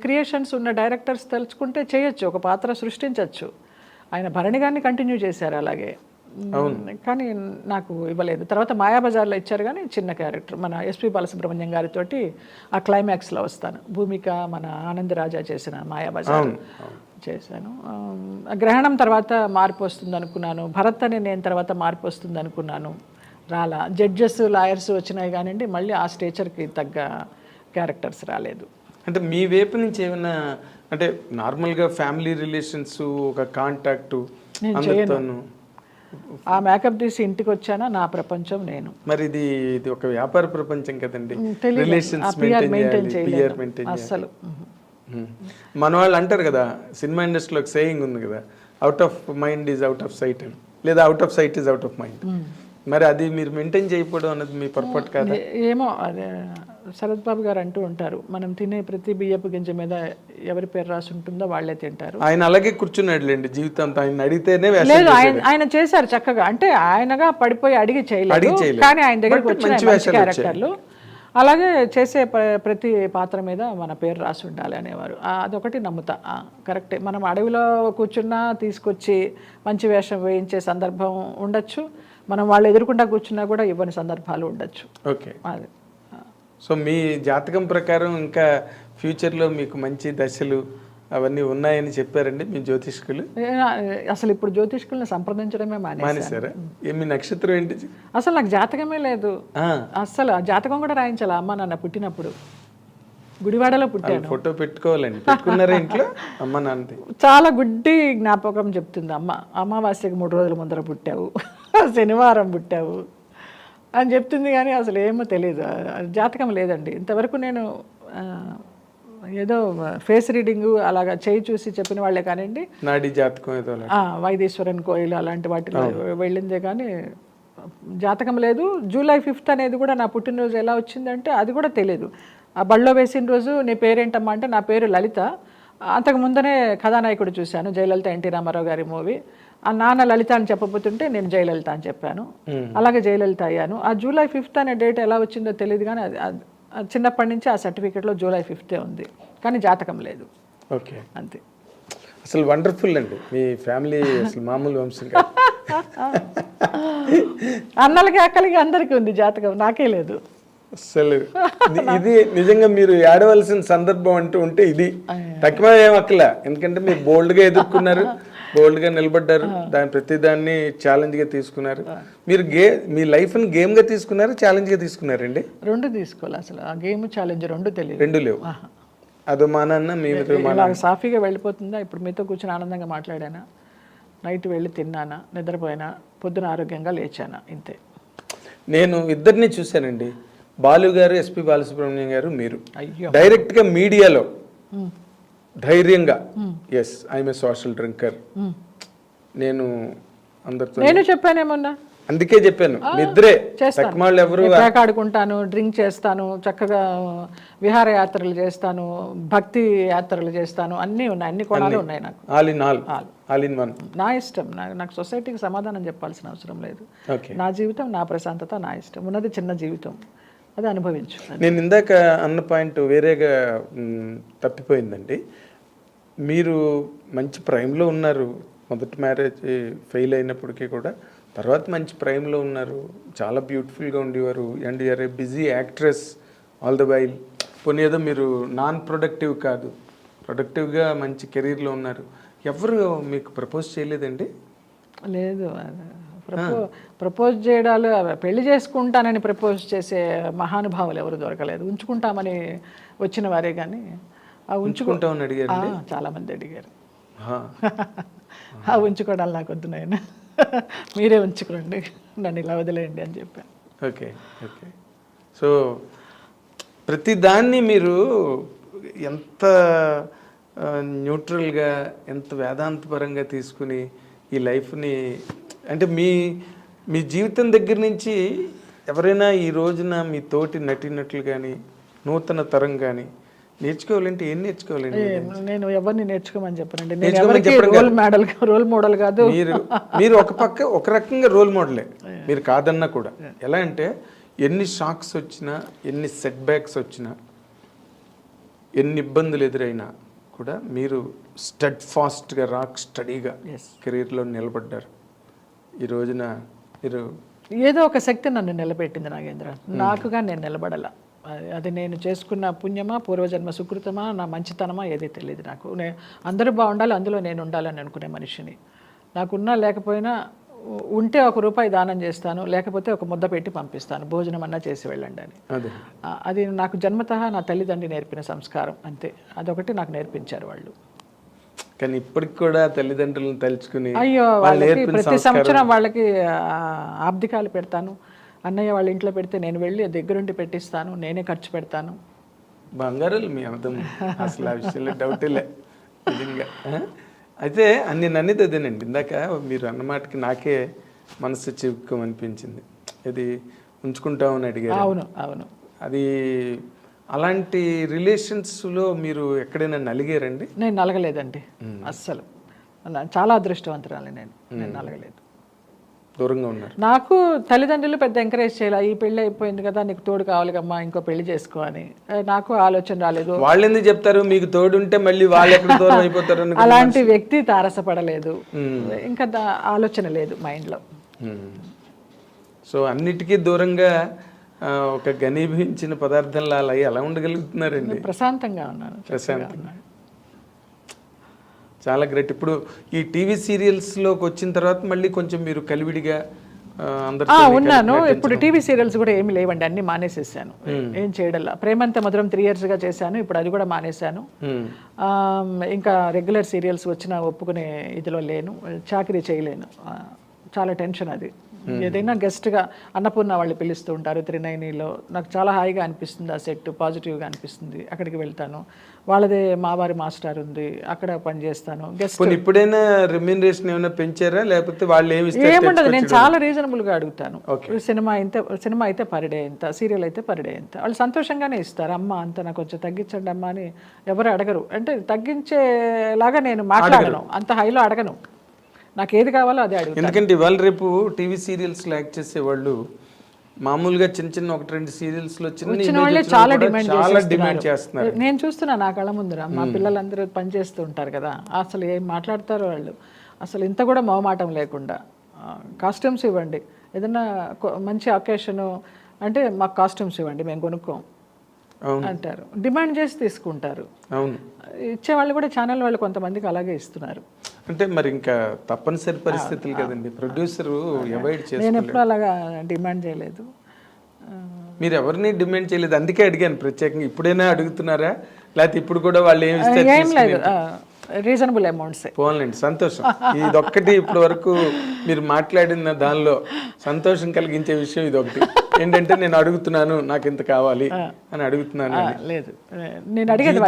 క్రియేషన్స్ ఉన్న డైరెక్టర్స్ తలుచుకుంటే చేయొచ్చు, ఒక పాత్ర సృష్టించవచ్చు. ఆయన భరణి గారిని కంటిన్యూ చేశారు అలాగే, కానీ నాకు ఇవ్వలేదు. తర్వాత మాయాబజార్లో ఇచ్చారు, కానీ చిన్న క్యారెక్టర్. మన ఎస్పి బాలసుబ్రహ్మణ్యం గారితో ఆ క్లైమాక్స్లో వస్తాను. భూమిక మన ఆనందరాజా చేసిన మాయాబజార్ చేశాను. గ్రహణం తర్వాత మార్పు వస్తుంది అనుకున్నాను, భరత్ అని నేను తర్వాత మార్పు వస్తుంది అనుకున్నాను, రాలా. జడ్జెస్ లాయర్స్ వచ్చినాయి కానివ్వండి, మళ్ళీ ఆ స్టేచర్కి తగ్గ క్యారెక్టర్స్ రాలేదు. అంటే మీ వైపు నుంచి ఏమైనా, అంటే నార్మల్గా ఫ్యామిలీ రిలేషన్స్, ఒక కాంటాక్టు అందరితోనూ ఆ మేకప్ తీసి ఇంటికి వచ్చానా, నా ప్రపంచం నేను. మరి ఇది ఒక వ్యాపార ప్రపంచం కదండి, రిలేషన్స్ మెయింటైన్ చేయలేదు అసలు. మన వాళ్ళు అంటారు కదా, సినిమా ఇండస్ట్రీలో ఒక సేయింగ్ ఉంది కదా, out of mind is out of sight అని, లేదా out of sight is out of mind. మరి అది మీరు మెయింటైన్ చేయకపోవడం అన్నది మీ పొరపాటు కాదు? ఏమో, అదే శరత్ బాబు గారు అంటూ ఉంటారు, మనం తినే ప్రతి బియ్యపు గింజ మీద ఎవరి పేరు రాసి ఉంటుందో వాళ్ళే తింటారు. ఆయన అలాగే కూర్చున్నాడులేండి జీవితంతో, ఆయన అడిగితేనే. లేదు, ఆయన చేశారు చక్కగా, అంటే ఆయనగా పడిపోయి అడిగి చేయలేదు, కానీ ఆయన దగ్గరికి వచ్చిన క్యారెక్టర్లు అలాగే చేసే ప్రతి పాత్ర మీద మన పేరు రాసి ఉండాలి అనేవారు. అదొకటి నమ్ముతా, కరెక్టే. మనం అడవిలో కూర్చున్నా తీసుకొచ్చి మంచి వేషం వేయించే సందర్భం ఉండొచ్చు, మనం వాళ్ళు ఎదురుకుండా కూర్చున్నా కూడా ఇవ్వని సందర్భాలు ఉండొచ్చు. ఓకే, అది. సో మీ జాతకం ప్రకారం ఇంకా ఫ్యూచర్లో మీకు మంచి దశలు అవన్నీ ఉన్నాయని చెప్పారండి మీ జ్యోతిష్కులు? అసలు ఇప్పుడు జ్యోతిష్కుల్ని సంప్రదించడమే మానేశారా? మీ నక్షత్రం ఏంటి? అసలు నాకు జాతకమే లేదు అసలు. ఆ జాతకం కూడా రాయించాలా అమ్మ నాన్న పుట్టినప్పుడు? గుడివాడలో పుట్టాను. ఫోటో పెట్టుకోవాలండి, పెట్టుకున్నారా ఇంట్లో అమ్మ నాన్నది? చాలా గుడ్డి జ్ఞాపకం చెప్తుంది అమ్మ. అమావాస్యకి 3 రోజుల ముందర పుట్టావు, శనివారం పుట్టావు అని చెప్తుంది, కానీ అసలు ఏమో తెలియదు. జాతకం లేదండి ఇంతవరకు. నేను ఏదో ఫేస్ రీడింగ్ అలాగా చేయి చూసి చెప్పిన వాళ్ళే కానివ్వండి, నాడి జాతకం ఏదో వైదీశ్వరన్ కోయిల్ అలాంటి వాటిలో వెళ్ళిందే కానీ జాతకం లేదు. జూలై 5th అనేది కూడా నా పుట్టినరోజు ఎలా వచ్చిందంటే అది కూడా తెలియదు. ఆ బళ్ళో వేసిన రోజు నీ పేరేంటమ్మా అంటే నా పేరు లలిత. అంతకు ముందనే కథానాయకుడు చూశాను, జయలలిత, ఎన్టీ రామారావు గారి మూవీ. ఆ నాన్న లలిత అని చెప్పబోతుంటే నేను జయలలిత అని చెప్పాను, అలాగే జయలలిత అయ్యాను. ఆ జూలై 5th అనే డేట్ ఎలా వచ్చిందో తెలియదు, కానీ చిన్నప్పటి నుంచి ఆ సర్టిఫికేట్లో జూలై 5th ఉంది, కానీ జాతకం లేదు. ఓకే, అంతే. అసలు వండర్ఫుల్ అండి మీ ఫ్యామిలీ, అసలు మామూలు వంశం కాదు. అన్నలకి అక్కలకి అందరికీ ఉంది జాతకం, నాకే లేదు అసలు. ఇది నిజంగా మీరు ఏడవలసిన సందర్భం అంటూ ఉంటే ఇది తక్కువ ఏం అక్కల, ఎందుకంటే మీరు బోల్డ్గా ఎదుర్కొన్నారు, బోల్డ్గా నిలబడ్డారు, ప్రతి దాన్ని ఛాలెంజ్గా తీసుకున్నారు. మీరు మీ లైఫ్ని గేమ్గా తీసుకున్నారు, ఛాలెంజ్గా తీసుకున్నారండి? రెండు తీసుకోవాలి. అసలు ఆ గేమ్ ఛాలెంజ్ రెండు లేవు. అదో మానన్న మీ సాఫీగా వెళ్ళిపోతుందా? ఇప్పుడు మీతో కూర్చొని ఆనందంగా మాట్లాడానా? నైట్ వెళ్ళి తిన్నానా, నిద్రపోయినా, పొద్దున ఆరోగ్యంగా లేచానా, ఇంతే. నేను ఇద్దరిని చూశానండి, బాలు గారు, ఎస్పి బాలసుబ్రహ్మణ్యం గారు, మీరు అయ్యో. డైరెక్ట్గా మీడియాలో ధైర్యంగా yes I'm a social drinker, నేను అందరితో నేను చెప్పానేమన్నా, అందుకే చెప్పాను మీ ఇద్దరే తక్కువ ఎవరు ఆడుకుంటాను, డ్రింక్ చేస్తాను, చక్కగా విహారయాత్రలు చేస్తాను, భక్తి యాత్రలు చేస్తాను, అన్నీ ఉన్నాయి, అన్ని కోణాలు ఉన్నాయి నాకు. All in one. నా ఇష్టం, నాకు సొసైటీకి సమాధానం చెప్పాల్సిన అవసరం లేదు. ఓకే, నా జీవితం, నా ప్రశాంతత, నా ఇష్టం. ఉన్నది చిన్న జీవితం, అది అనుభవించు. నేను ఇందాక అన్న పాయింట్ వేరేగా తప్పిపోయిందండి. మీరు మంచి ప్రైమ్లో ఉన్నారు, మొదటి మ్యారేజ్ ఫెయిల్ అయినప్పటికీ కూడా తర్వాత మంచి ప్రైమ్లో ఉన్నారు, చాలా బ్యూటిఫుల్గా ఉండేవారు, and you're a busy actress all the while. పోనీ ఏదో మీరు నాన్ ప్రొడక్టివ్ కాదు, ప్రొడక్టివ్గా మంచి కెరీర్లో ఉన్నారు. ఎవరు మీకు ప్రపోజ్ చేయలేదండి? లేదు, ప్రపోజ్ చేయడాలు, పెళ్లి చేసుకుంటానని ప్రపోజ్ చేసే మహానుభావులు ఎవరు దొరకలేదు. ఉంచుకుంటామని వచ్చిన వారే కానీ ఉంచుకుంటామని అడిగారు, చాలామంది అడిగారు. ఉంచుకోవడాలు నాకు వద్దు నాయన, మీరే ఉంచుకోండి, నన్ను ఇలా వదిలేయండి అని చెప్పాను. Okay okay. సో ప్రతి దాన్ని మీరు ఎంత న్యూట్రల్గా, ఎంత వేదాంతపరంగా తీసుకుని ఈ లైఫ్ని, అంటే మీ జీవితం దగ్గర నుంచి ఎవరైనా ఈ రోజున మీ తోటి నటినట్లు కానీ నూతన తరం కానీ నేర్చుకోవాలంటే ఏం నేర్చుకోవాలండి? నేను ఎవరిని నేర్చుకోమని చెప్పనండి, నేను ఎవరికి రోల్ మోడల్ కాదు. మీరు ఒక రకంగా రోల్ మోడలే, మీరు కాదన్నా కూడా. ఎలా అంటే ఎన్ని షాక్స్ వచ్చినా, ఎన్ని సెట్ బ్యాక్స్ వచ్చినా, ఎన్ని ఇబ్బందులు ఎదురైనా కూడా మీరు స్టడ్ ఫాస్ట్గా, రాక్ స్టడీగా కెరీర్లో నిలబడ్డారు. ఈ రోజున మీరు ఏదో ఒక శక్తి నన్ను నిలబెట్టింది నాగేంద్ర, నాకుగా నేను నిలబడాల. అది నేను చేసుకున్న పుణ్యమా, పూర్వజన్మ సుకృతమా, నా మంచితనమా ఏదే తెలియదు నాకు. అందరూ బాగుండాలి, అందులో నేను ఉండాలని అనుకునే మనిషిని. నాకున్నా లేకపోయినా, ఉంటే ₹1 దానం చేస్తాను, లేకపోతే ఒక ముద్ద పెట్టి పంపిస్తాను, భోజనం అన్నా చేసి వెళ్ళండి అని. అది నాకు జన్మతః నా తల్లిదండ్రి నేర్పిన సంస్కారం, అంతే. అదొకటి నాకు నేర్పించారు వాళ్ళు. కానీ ఇప్పటికి కూడా తల్లిదండ్రులను తలుచుకుని, అయ్యో, వాళ్ళకి ప్రతి సంవత్సరం వాళ్ళకి ఆబ్దికాలు పెడతాను. అన్నయ్య వాళ్ళ ఇంట్లో పెడితే నేను వెళ్ళి దగ్గరుండి పెట్టిస్తాను, నేనే ఖర్చు పెడతాను. బంగారాలు మీ అర్థం, అసలు ఆ విషయంలో డౌటే లే నిజంగా. అయితే నన్నిది అదేనండి, ఇందాక మీరు అన్నమాటకి నాకే మనసు చిక్కుమనిపించింది. ఇది ఉంచుకుంటామని అడిగారు. అవును అవును. అది అలాంటి రిలేషన్స్లో మీరు ఎక్కడైనా నలిగారండి? నేను నలగలేదండి అస్సలు. చాలా అదృష్టవంతురాలి నేను నలగలేదు. దూరంగా ఉన్నారు. నాకు తల్లిదండ్రులు పెద్ద ఎంకరేజ్ చేయాలి, ఈ పెళ్ళి అయిపోయింది కదా, నీకు తోడు కావాలి కమ్మా, ఇంకో పెళ్లి చేసుకో అని. నాకు ఆలోచన రాలేదు. వాళ్ళు ఎందుకు చెప్తారు, మీకు తోడు ఉంటే మళ్ళీ వాళ్ళు ఎక్కడ దూరం అయిపోతారు? అలాంటి వ్యక్తి తారసపడలేదు, ఇంకా ఆలోచన లేదు మైండ్లో. సో అన్నిటికీ దూరంగా ఒక ఘనీభవించిన పదార్థంలా అలా ఎలా ఉండగలుగుతున్నారండి? ప్రశాంతంగా ఉన్నాను, ప్రశాంతంగా. చాలా గ్రేట్. ఇప్పుడు ఈ టీవీ సీరియల్స్లోకి వచ్చిన తర్వాత మళ్ళీ కొంచెం మీరు కలివిడిగా ఉన్నాను. ఇప్పుడు టీవీ సీరియల్స్ కూడా ఏమి లేవండి, అన్ని మానేసేసాను, ఏం చేయడల్లా. ప్రేమంత మధురం 3 yearsగా చేశాను, ఇప్పుడు అది కూడా మానేశాను. ఇంకా రెగ్యులర్ సీరియల్స్ వచ్చినా ఒప్పుకునే ఇదిలో లేను, చాకరీ చేయలేను, చాలా టెన్షన్ అది. ఏదైనా గెస్ట్గా అన్నపూర్ణ వాళ్ళు పిలుస్తూ ఉంటారు త్రినయనిలో, నాకు చాలా హాయిగా అనిపిస్తుంది, ఆ సెట్ పాజిటివ్గా అనిపిస్తుంది, అక్కడికి వెళ్తాను. వాళ్ళదే మావారి మాస్టర్ ఉంది, అక్కడ పనిచేస్తాను. గెస్ట్ ఇప్పుడైనా రెమ్యూనరేషన్ ఏమైనా పెంచారా, లేకపోతే వాళ్ళు ఏముండదు, నేను చాలా రీజనబుల్గా అడుగుతాను. సినిమా అయితే పర్ డే ఎంత, సీరియల్ అయితే పర్ డే ఎంత, వాళ్ళు సంతోషంగానే ఇస్తారు. అమ్మ అంత నాకు కొంచెం తగ్గించండి అమ్మ అని ఎవరు అడగరు. అంటే తగ్గించేలాగా నేను మాట్లాడను, అంత హైలో అడగను, నాకు ఏది కావాలో అదే అడుగుతాను. ఎందుకంటే ఇవాళ రేపు టీవీ సీరియల్స్లో యాక్ట్ చేసేవాళ్ళు మామూలుగా చిన్న 1-2 సీరియల్స్లో వచ్చిన వాళ్ళే చాలా డిమాండ్ చేస్తున్నారు. నేను చూస్తున్నా నా కళ్ళ ముందర, మా పిల్లలందరూ పనిచేస్తూ ఉంటారు కదా, అసలు ఏం మాట్లాడతారో వాళ్ళు, అసలు ఇంత కూడా మొహమాటం లేకుండా కాస్ట్యూమ్స్ ఇవ్వండి, ఏదన్నా మంచి అకేషను అంటే మాకు కాస్ట్యూమ్స్ ఇవ్వండి, మేము కొనుక్కోం అంటారు, డిమాండ్ చేసి తీసుకుంటారు. అవును, ఇచ్చేవాళ్ళు కూడా ఛానల్ వాళ్ళు కొంతమందికి అలాగే ఇస్తున్నారు. అంటే మరి ఇంకా తప్పనిసరి పరిస్థితులు కదండి, ప్రొడ్యూసర్ అవాయిడ్ చేస్తారు. నేను ఎప్పుడు అలాగా డిమాండ్ చేయలేదు. మీరు ఎవరిని డిమాండ్ చేయలేదు, అందుకే అడిగాను ప్రత్యేకంగా. ఇప్పుడైనా అడుగుతున్నారా, లేకపోతే ఇప్పుడు కూడా వాళ్ళు ఏం లేదు, రీజనబుల్ అమౌంట్సే. పోన్లేండి, సంతోషం. ఇదొక్కటి ఇప్పటి వరకు మీరు మాట్లాడిన దానిలో సంతోషం కలిగించే విషయం ఇదొకటి. ఏంటంటే నేను అడుగుతున్నాను నాకు ఇంత కావాలి అని అడుగుతున్నాను. లేదు, నేను అడిగేది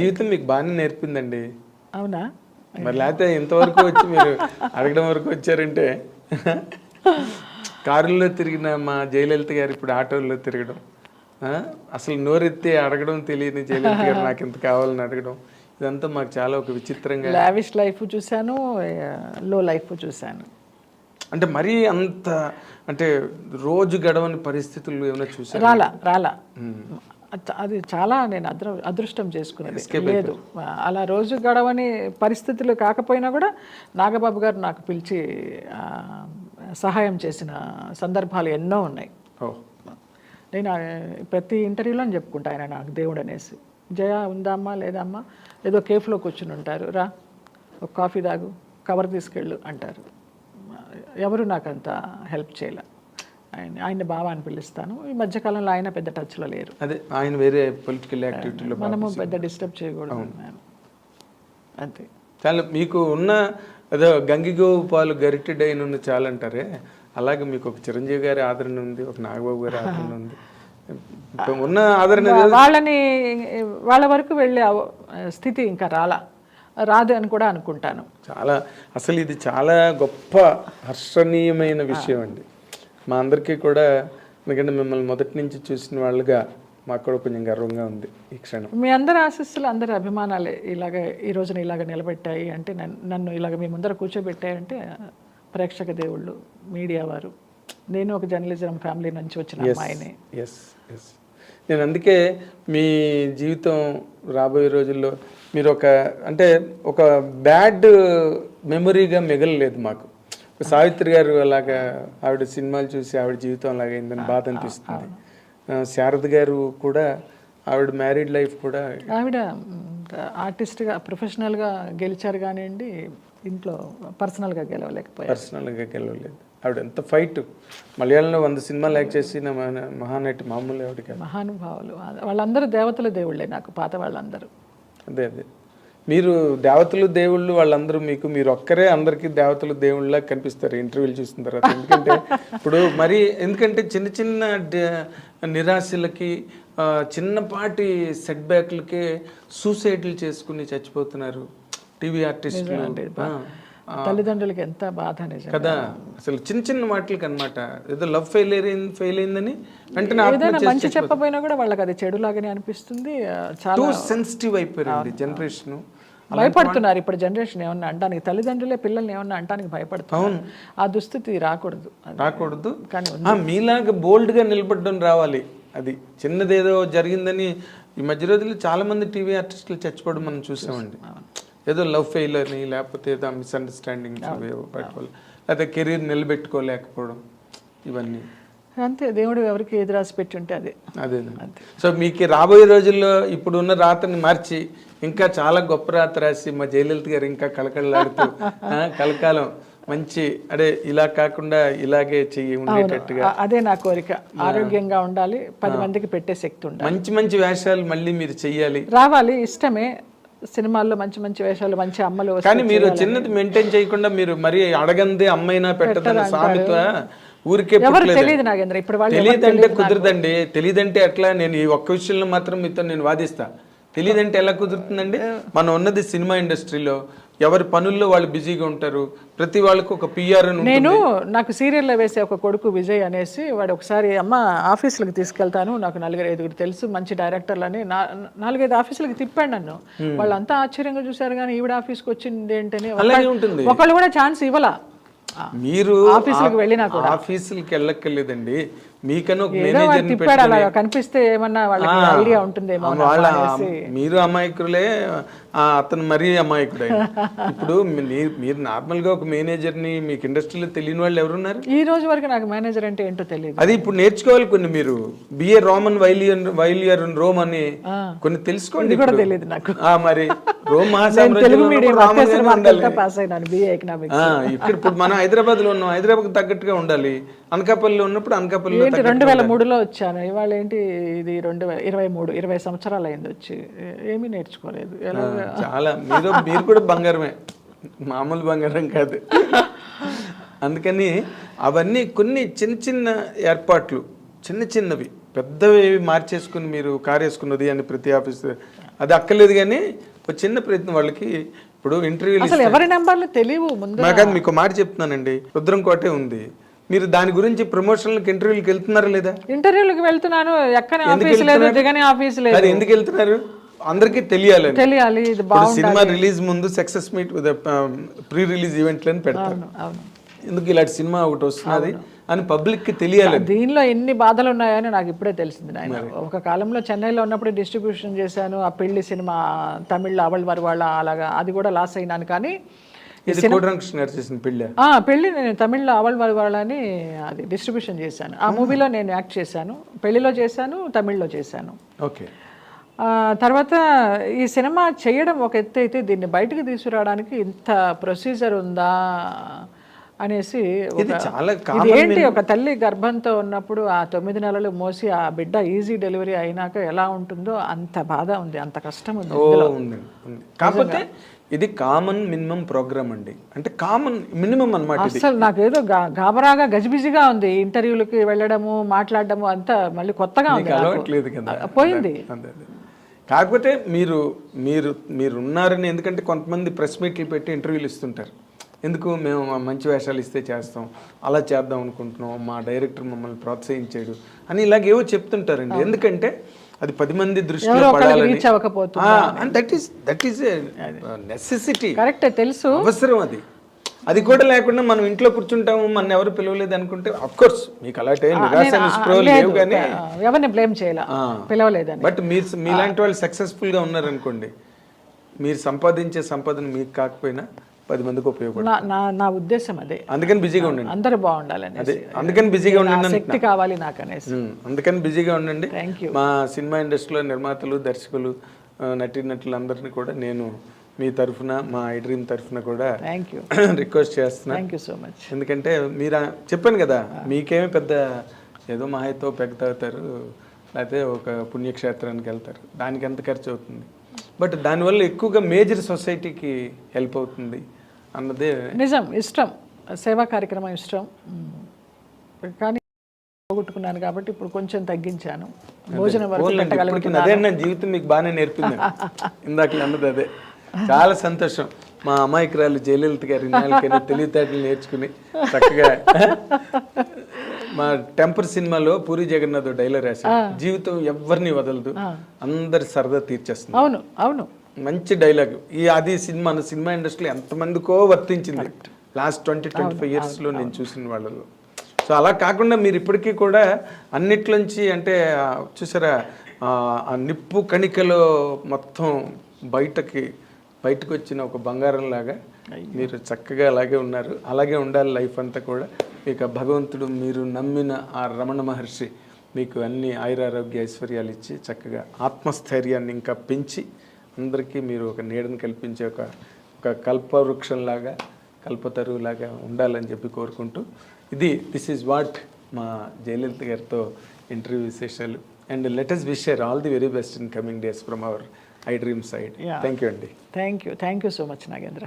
జీవితం మీకు బాగానే నేర్పిందండి. అవునా? మరి లేకపోతే ఇంతవరకు వచ్చి మీరు అడగడం వరకు వచ్చారంటే కారుల్లో తిరిగిన మా జయలలిత గారు ఇప్పుడు ఆటోల్లో తిరగడం, అసలు నోరెత్తి అడగడం తెలియని జయలలిత గారు నాకు ఇంత కావాలని అడగడం, ఇదంతా మాకు చాలా ఒక విచిత్రంగా. లావిష్ లైఫ్ చూశాను, లో లైఫ్ చూశాను. అంటే మరీ అంత అంటే రోజు గడవని పరిస్థితులు ఏమైనా చూసారు? రాలా. అది చాలా నేను అదృష్టం చేసుకునేది. లేదు, అలా రోజు గడవని పరిస్థితులు కాకపోయినా కూడా నాగబాబు గారు నాకు పిలిచి సహాయం చేసిన సందర్భాలు ఎన్నో ఉన్నాయి. నేను ప్రతి ఇంటర్వ్యూలో చెప్పుకుంటా, ఆయన నాకు దేవుడు అనేసి. జయ ఉందామ్మా లేదమ్మా, ఏదో కేఫ్లో కూర్చుని ఉంటారు, రా ఒక కాఫీ తాగు, కవర్ తీసుకెళ్ళు అంటారు. ఎవరు నాకు అంత హెల్ప్ చేయలే. ఆయన బావ అని పిలుస్తాను. ఈ మధ్యకాలంలో ఆయన పెద్ద టచ్లో లేరు. అదే ఆయన వేరే పొలిటికల్ యాక్టివిటీలో మనము పెద్ద డిస్టర్బ్ చేయకూడదు అంతే. చాలా మీకు ఉన్న ఏదో గంగిగోవు పాలు గరిటెడైన చాలంటారే, అలాగే మీకు ఒక చిరంజీవి గారి ఆదరణ ఉంది, ఒక నాగబాబు గారి ఆదరణ ఉంది. ఉన్న ఆదరణ వాళ్ళ వరకు వెళ్ళే స్థితి ఇంకా రాదు అని కూడా అనుకుంటాను. చాలా అసలు ఇది చాలా గొప్ప హర్షణీయమైన విషయం అండి మా అందరికీ కూడా. ఎందుకంటే మిమ్మల్ని మొదటి నుంచి చూసిన వాళ్ళుగా మాకు కూడా కొంచెం గర్వంగా ఉంది ఈ క్షణం. మీ అందరి ఆశీస్సులు, అందరి అభిమానాలే ఇలాగ ఈ రోజున ఇలాగ నిలబెట్టాయి అంటే, నన్ను ఇలాగ మీ ముందర కూర్చోబెట్టాయంటే ప్రేక్షక దేవుళ్ళు, మీడియా వారు. నేను ఒక జర్నలిజం ఫ్యామిలీ నుంచి వచ్చిన అమ్మాయిని. ఎస్. నేను అందుకే మీ జీవితం రాబోయే రోజుల్లో మీరు ఒక బ్యాడ్ మెమరీగా మిగలలేదు మాకు. సావిత్రి గారు అలాగా ఆవిడ సినిమాలు చూసి ఆవిడ జీవితం అలాగైందని బాధ అనిపిస్తుంది. శారద గారు కూడా ఆవిడ మ్యారీడ్ లైఫ్ కూడా, ఆవిడ ఆర్టిస్ట్గా ప్రొఫెషనల్గా గెలిచారు కానివ్వండి, ఇంట్లో పర్సనల్గా గెలవలేదు. ఆవిడ ఎంత ఫైట్. మలయాళంలో 100 సినిమాలు యాక్ట్ చేసిన మహానటి, మామూలు ఆవిడ కాదు. మహానుభావులు వాళ్ళందరూ దేవతల దేవుళ్ళే నాకు, పాత వాళ్ళందరూ. అదే మీరు దేవతలు దేవుళ్ళు వాళ్ళందరూ మీకు, మీరు ఒక్కరే అందరికీ దేవతలు దేవుళ్ళ కనిపిస్తారు ఇంటర్వ్యూలు చూసిన తర్వాత. ఎందుకంటే చిన్న చిన్న నిరాశలకి, చిన్నపాటి సెట్ బ్యాక్లకే సూసైడ్లు చేసుకుని చచ్చిపోతున్నారు టీవీ ఆర్టిస్టులు. తల్లిదండ్రులకి ఎంత బాధ కదా అసలు చిన్న వాటికి అనమాట. ఏదో లవ్ ఫెయిల్ అయిందని ఏదైనా మంచి చెప్పపోయినా కూడా వాళ్ళకి అది చెడులాగానే అనిపిస్తుంది. చాలా సెన్సిటివ్ అయిపోయారు జనరేషన్. భయపడుతున్నారు ఇప్పుడు జనరేషన్. ఏమన్నా అంటానికి తల్లిదండ్రులే పిల్లల్ని ఏమన్నా అంటానికి భయపడుతున్నారు. ఆ దుస్థితి రాకూడదు. కానీ మీలాగా బోల్డ్గా నిలబడడం రావాలి. అది చిన్నదేదో జరిగిందని ఈ మధ్య రోజుల్లో చాలా మంది టీవీ ఆర్టిస్టులు చచ్చిపోవడం మనం చూసామండి. ఏదో లవ్ ఫెయిల్ అని, లేకపోతే ఏదో మిస్అండర్స్టాండింగ్స్ లేకపోతే కెరీర్ నిలబెట్టుకోలేకపోవడం, ఇవన్నీ అంతే. దేవుడు ఎవరికి ఏది రాసి పెట్టి ఉంటే అదే. సో మీకు రాబోయే రోజుల్లో ఇప్పుడున్న రాతని మార్చి ఇంకా చాలా గొప్ప రాత రాసి మా జయలలిత గారు ఇంకా కలకళలాడుతూ కలకాలం మంచి ఇలా కాకుండా ఇలాగే చెయ్యి ఉండేటట్టుగా, అదే నా కోరిక. ఆరోగ్యంగా ఉండాలి, 10 మందికి పెట్టే శక్తి ఉండాలి, మంచి వేషాలు మళ్ళీ మీరు చెయ్యాలి, రావాలి. ఇష్టమే సినిమాల్లో మంచి వేషాలు, మంచి అమ్మలు. కానీ మీరు చిన్నది మెయింటైన్ చేయకుండా మీరు మరి అడగంది అమ్మైనా పెట్టదని సామెత ఊరికే తెలియదు నాగేంద్ర. ఇప్పుడు తెలియదంటే కుదరదండి. తెలియదంటే ఎట్లా? నేను ఈ ఒక్క విషయంలో మాత్రం మీతో నేను వాదిస్తా. తెలియదంటే ఎలా కుదురుతుందండి? మనం ఉన్నది సినిమా ఇండస్ట్రీలో, ఎవరి పనుల్లో వాళ్ళు బిజీగా ఉంటారు. ప్రతి వాళ్ళకు ఒక పిఆర్. నాకు సీరియల్లో వేసే ఒక కొడుకు విజయ్ అనేసి, వాడు ఒకసారి అమ్మ ఆఫీసులకు తీసుకెళ్తాను, నాకు 4-5 తెలుసు మంచి డైరెక్టర్లని 4-5 ఆఫీసులకు తిప్పాడు నన్ను. వాళ్ళంతా ఆశ్చర్యంగా చూసారు, కానీ ఈవిడ ఆఫీస్కి వచ్చింది ఏంటని ఒకళ్ళు కూడా ఛాన్స్ ఇవ్వలా. మీరు ఆఫీసులకు వెళ్ళినా కూడా ఆఫీసులకి వెళ్ళక్కర్లేదండి. మీకన్నా ఒక మేనేజర్ కనిపిస్తే ఏమన్నా వాళ్ళకి ఐడియా ఉంటుందేమో. మీరు అమాయకులే, అతను మరీ అమాయకుడు. ఇప్పుడు మీరు నార్మల్ గా ఒక మేనేజర్ ని మీకు ఇండస్ట్రీలో తెలియని వాళ్ళు ఎవరున్నారు? ఈ రోజు వరకు నాకు మేనేజర్ అంటే ఏంటో తెలియదు. అది ఇప్పుడు నేర్చుకోవాలి కొన్ని. మీరు బిఏ రోమన్ వైలియర్ రోమ్ అని కొన్ని తెలుసుకోండి. కూడా తెలియదు నాకు. మరి రోమ్ తెలుగు మహాసామ్రాజ్యంలో మీడియం ఉన్నప్పుడు రామానుజన్ ఉండాలి. పాస్ అయినాను BA ఎకనామిక్స్. ఇప్పుడు మనం హైదరాబాద్ లో ఉన్నాం, హైదరాబాద్ తగ్గట్టుగా ఉండాలి. అనకాపల్లిలో ఉన్నప్పుడు అనకాపల్లిలో ఏంటి 2003లో వచ్చాను, ఇవాళ ఏంటి ఇది 2023, 20 సంవత్సరాలు అయింది వచ్చి, ఏమీ నేర్చుకోలేదు. చాలా మీరు కూడా బంగారమే, మామూలు బంగారం కాదు. అందుకని అవన్నీ కొన్ని చిన్న చిన్న ఏర్పాట్లు, చిన్న చిన్నవి, పెద్దవి మార్చేసుకుని మీరు కారు వేసుకున్నది అని ప్రతి ఆఫీస్ అది అక్కర్లేదు. కానీ ఒక చిన్న ప్రయత్నం వాళ్ళకి ఇప్పుడు ఇంటర్వ్యూలు అసలు ఎవరి నెంబర్లు తెలియవు ముందు. నాకు మీకు మాట చెప్తున్నానండి, రుద్రంకోటే ఉంది, మీరు దాని గురించి ప్రమోషన్లకు ఇంటర్వ్యూలకు వెళ్తున్నారా లేదా? ఇంటర్వ్యూలకు వెళ్తున్నాను, ఎక్కని ఆఫీస్ లేదు, దిగని ఆఫీస్ లేదు. అది ఎందుకు వెళ్తున్నారు? అందరికీ తెలియాలి. ఇది బాగుంది. సినిమా రిలీజ్ ముందు సక్సెస్ మీట్ ప్రీ రిలీజ్ ఈవెంట్లని పెడతారు. ఎందుకు ఇలాంటి సినిమా ఒకటి వస్తున్నది అని పబ్లిక్ కి తెలియాలి. దీనిలో ఎన్ని బాధలు ఉన్నాయని నాకు ఇప్పుడే తెలిసింది నాయన. ఒక కాలంలో చెన్నైలో ఉన్నప్పుడు డిస్ట్రిబ్యూషన్ చేశాను ఆ పెళ్లి సినిమా, తమిళ్లో అవల్ వరవాళ్ళ, అలాగా అది కూడా లాస్ అయినాను. కానీ ఇది కోటరంకృష్ణ గారు చేసిన పెళ్లి పెళ్లి నేను తమిళ్లో అవల్ వరవాళ్ళని అది డిస్ట్రిబ్యూషన్ చేశాను. ఆ మూవీలో నేను యాక్ట్ చేశాను, పెళ్లిలో చేశాను, తమిళ్లో చేశాను. ఓకే. తర్వాత ఈ సినిమా చేయడం ఒక ఎత్తు అయితే, దీన్ని బయటకు తీసుకురావడానికి ఇంత ప్రొసీజర్ ఉందా అనేసి, ఇది ఏంటి ఒక తల్లి గర్భంతో ఉన్నప్పుడు ఆ 9 నెలలు మోసి ఆ బిడ్డ ఈజీ డెలివరీ అయినాక ఎలా ఉంటుందో అంత బాధ ఉంది, అంత కష్టం ఉంది. కాకపోతే ఇది కామన్ మినిమం ప్రోగ్రామ్ అండి, అంటే కామన్ మినిమం అన్నమాట. అసలు నాకేదో గాబరాగా గజిబిజిగా ఉంది, ఇంటర్వ్యూలకి వెళ్ళడము, మాట్లాడడము అంతా మళ్ళీ కొత్తగా ఉంది, అలవాట్లేదు కదా, పోయింది. కాకపోతే మీరు ఉన్నారని, ఎందుకంటే కొంతమంది ప్రెస్ మీట్లు పెట్టి ఇంటర్వ్యూలు ఇస్తుంటారు. ఎందుకు మేము మంచి వేషాలు ఇస్తే చేస్తాం, అలా చేద్దాం అనుకుంటున్నాం, మా డైరెక్టర్ మమ్మల్ని ప్రోత్సహించాడు అని ఇలాగేవో చెప్తుంటారండి. ఎందుకంటే అది 10 మంది దృష్టిలో పడాలని, దట్ ఈస్ నెసెసిటీ, కరెక్ట్, తెలుసు, అవసరం. అది కూడా లేకుండా మనం ఇంట్లో కూర్చుంటాము, మన ఎవరు పిలవలేదు అనుకుంటే అఫ్ కోర్స్ మీకు అలాంటి లేవు, కానీ ఎవరిని బ్లేమ్ చేయాలి, పిలవలేదని. బట్ మీలాంటి వాళ్ళు సక్సెస్ఫుల్ గా ఉన్నారనుకోండి, మీరు సంపాదించే సంపాదన మీకు కాకపోయినా 10 మందికి ఉపయోగపడుతుంది. నా ఉద్దేశం అదే. అందుకని బిజీగా ఉండండి, అందరూ బాగుండాలని, అందుకని బిజీగా ఉండండి, శక్తి కావాలి నాకు అనేసి, అందుకని బిజీగా ఉండండి. మా సినిమా ఇండస్ట్రీలో నిర్మాతలు, దర్శకులు, నటీనటులు అందరినీ కూడా నేను మీ తరఫున, మా ఐ డ్రీమ్ తరఫున కూడా రిక్వెస్ట్ చేస్తున్నా. Thank you so much. ఎందుకంటే మీరు చెప్పాను కదా, మీకేమీ పెద్ద ఏదో మహాయితో పెగతావుతారు, లేకపోతే ఒక పుణ్యక్షేత్రానికి వెళ్తారు, దానికి ఎంత ఖర్చు అవుతుంది, బట్ దానివల్ల ఎక్కువగా మేజర్ సొసైటీకి హెల్ప్ అవుతుంది అన్నదే నిజం. ఇష్టం, సేవా కార్యక్రమం ఇష్టం, కానీ పోగొట్టుకున్నాను కాబట్టి ఇప్పుడు కొంచెం తగ్గించాను. భోజనం వరకు అదే నా జీవితం మీకు బాగానే నేర్పింది. ఇందాక అన్నది అదే. చాలా సంతోషం. మా అమాయకురాలు జయలలిత గారి తెలివితేటలు నేర్చుకుని చక్కగా మా టెంపర్ సినిమాలో పూరి జగన్నాథ్ డైలాగ్ రాశారు, జీవితం ఎవరిని వదలదు, అందరి సరదా తీర్చేస్తుంది. అవును అవును, మంచి డైలాగ్. అది సినిమా ఇండస్ట్రీలో ఎంతమందికో వర్తించింది లాస్ట్ 20-25 ఇయర్స్లో నేను చూసిన వాళ్ళలో. సో అలా కాకుండా మీరు ఇప్పటికీ కూడా అన్నిట్లోంచి, అంటే చూసారా, ఆ నిప్పు కణికలో మొత్తం బయటకు వచ్చిన ఒక బంగారం లాగా మీరు చక్కగా అలాగే ఉన్నారు. అలాగే ఉండాలి లైఫ్ అంతా కూడా. మీకు భగవంతుడు, మీరు నమ్మిన ఆ రమణ మహర్షి మీకు అన్ని ఆయురారోగ్య ఐశ్వర్యాలు ఇచ్చి చక్కగా ఆత్మస్థైర్యాన్ని ఇంకా పెంచి అందరికీ మీరు ఒక నీడను కల్పించే ఒక కల్పవృక్షంలాగా, కల్పతరువులాగా ఉండాలని చెప్పి కోరుకుంటూ, దిస్ ఈజ్ వాట్ మా జయలలిత గారితో ఇంటర్వ్యూ విశేషాలు. And let us wish her all the very best in coming days from our I Dream side. Thank you అండి. Thank you so much Nagendra.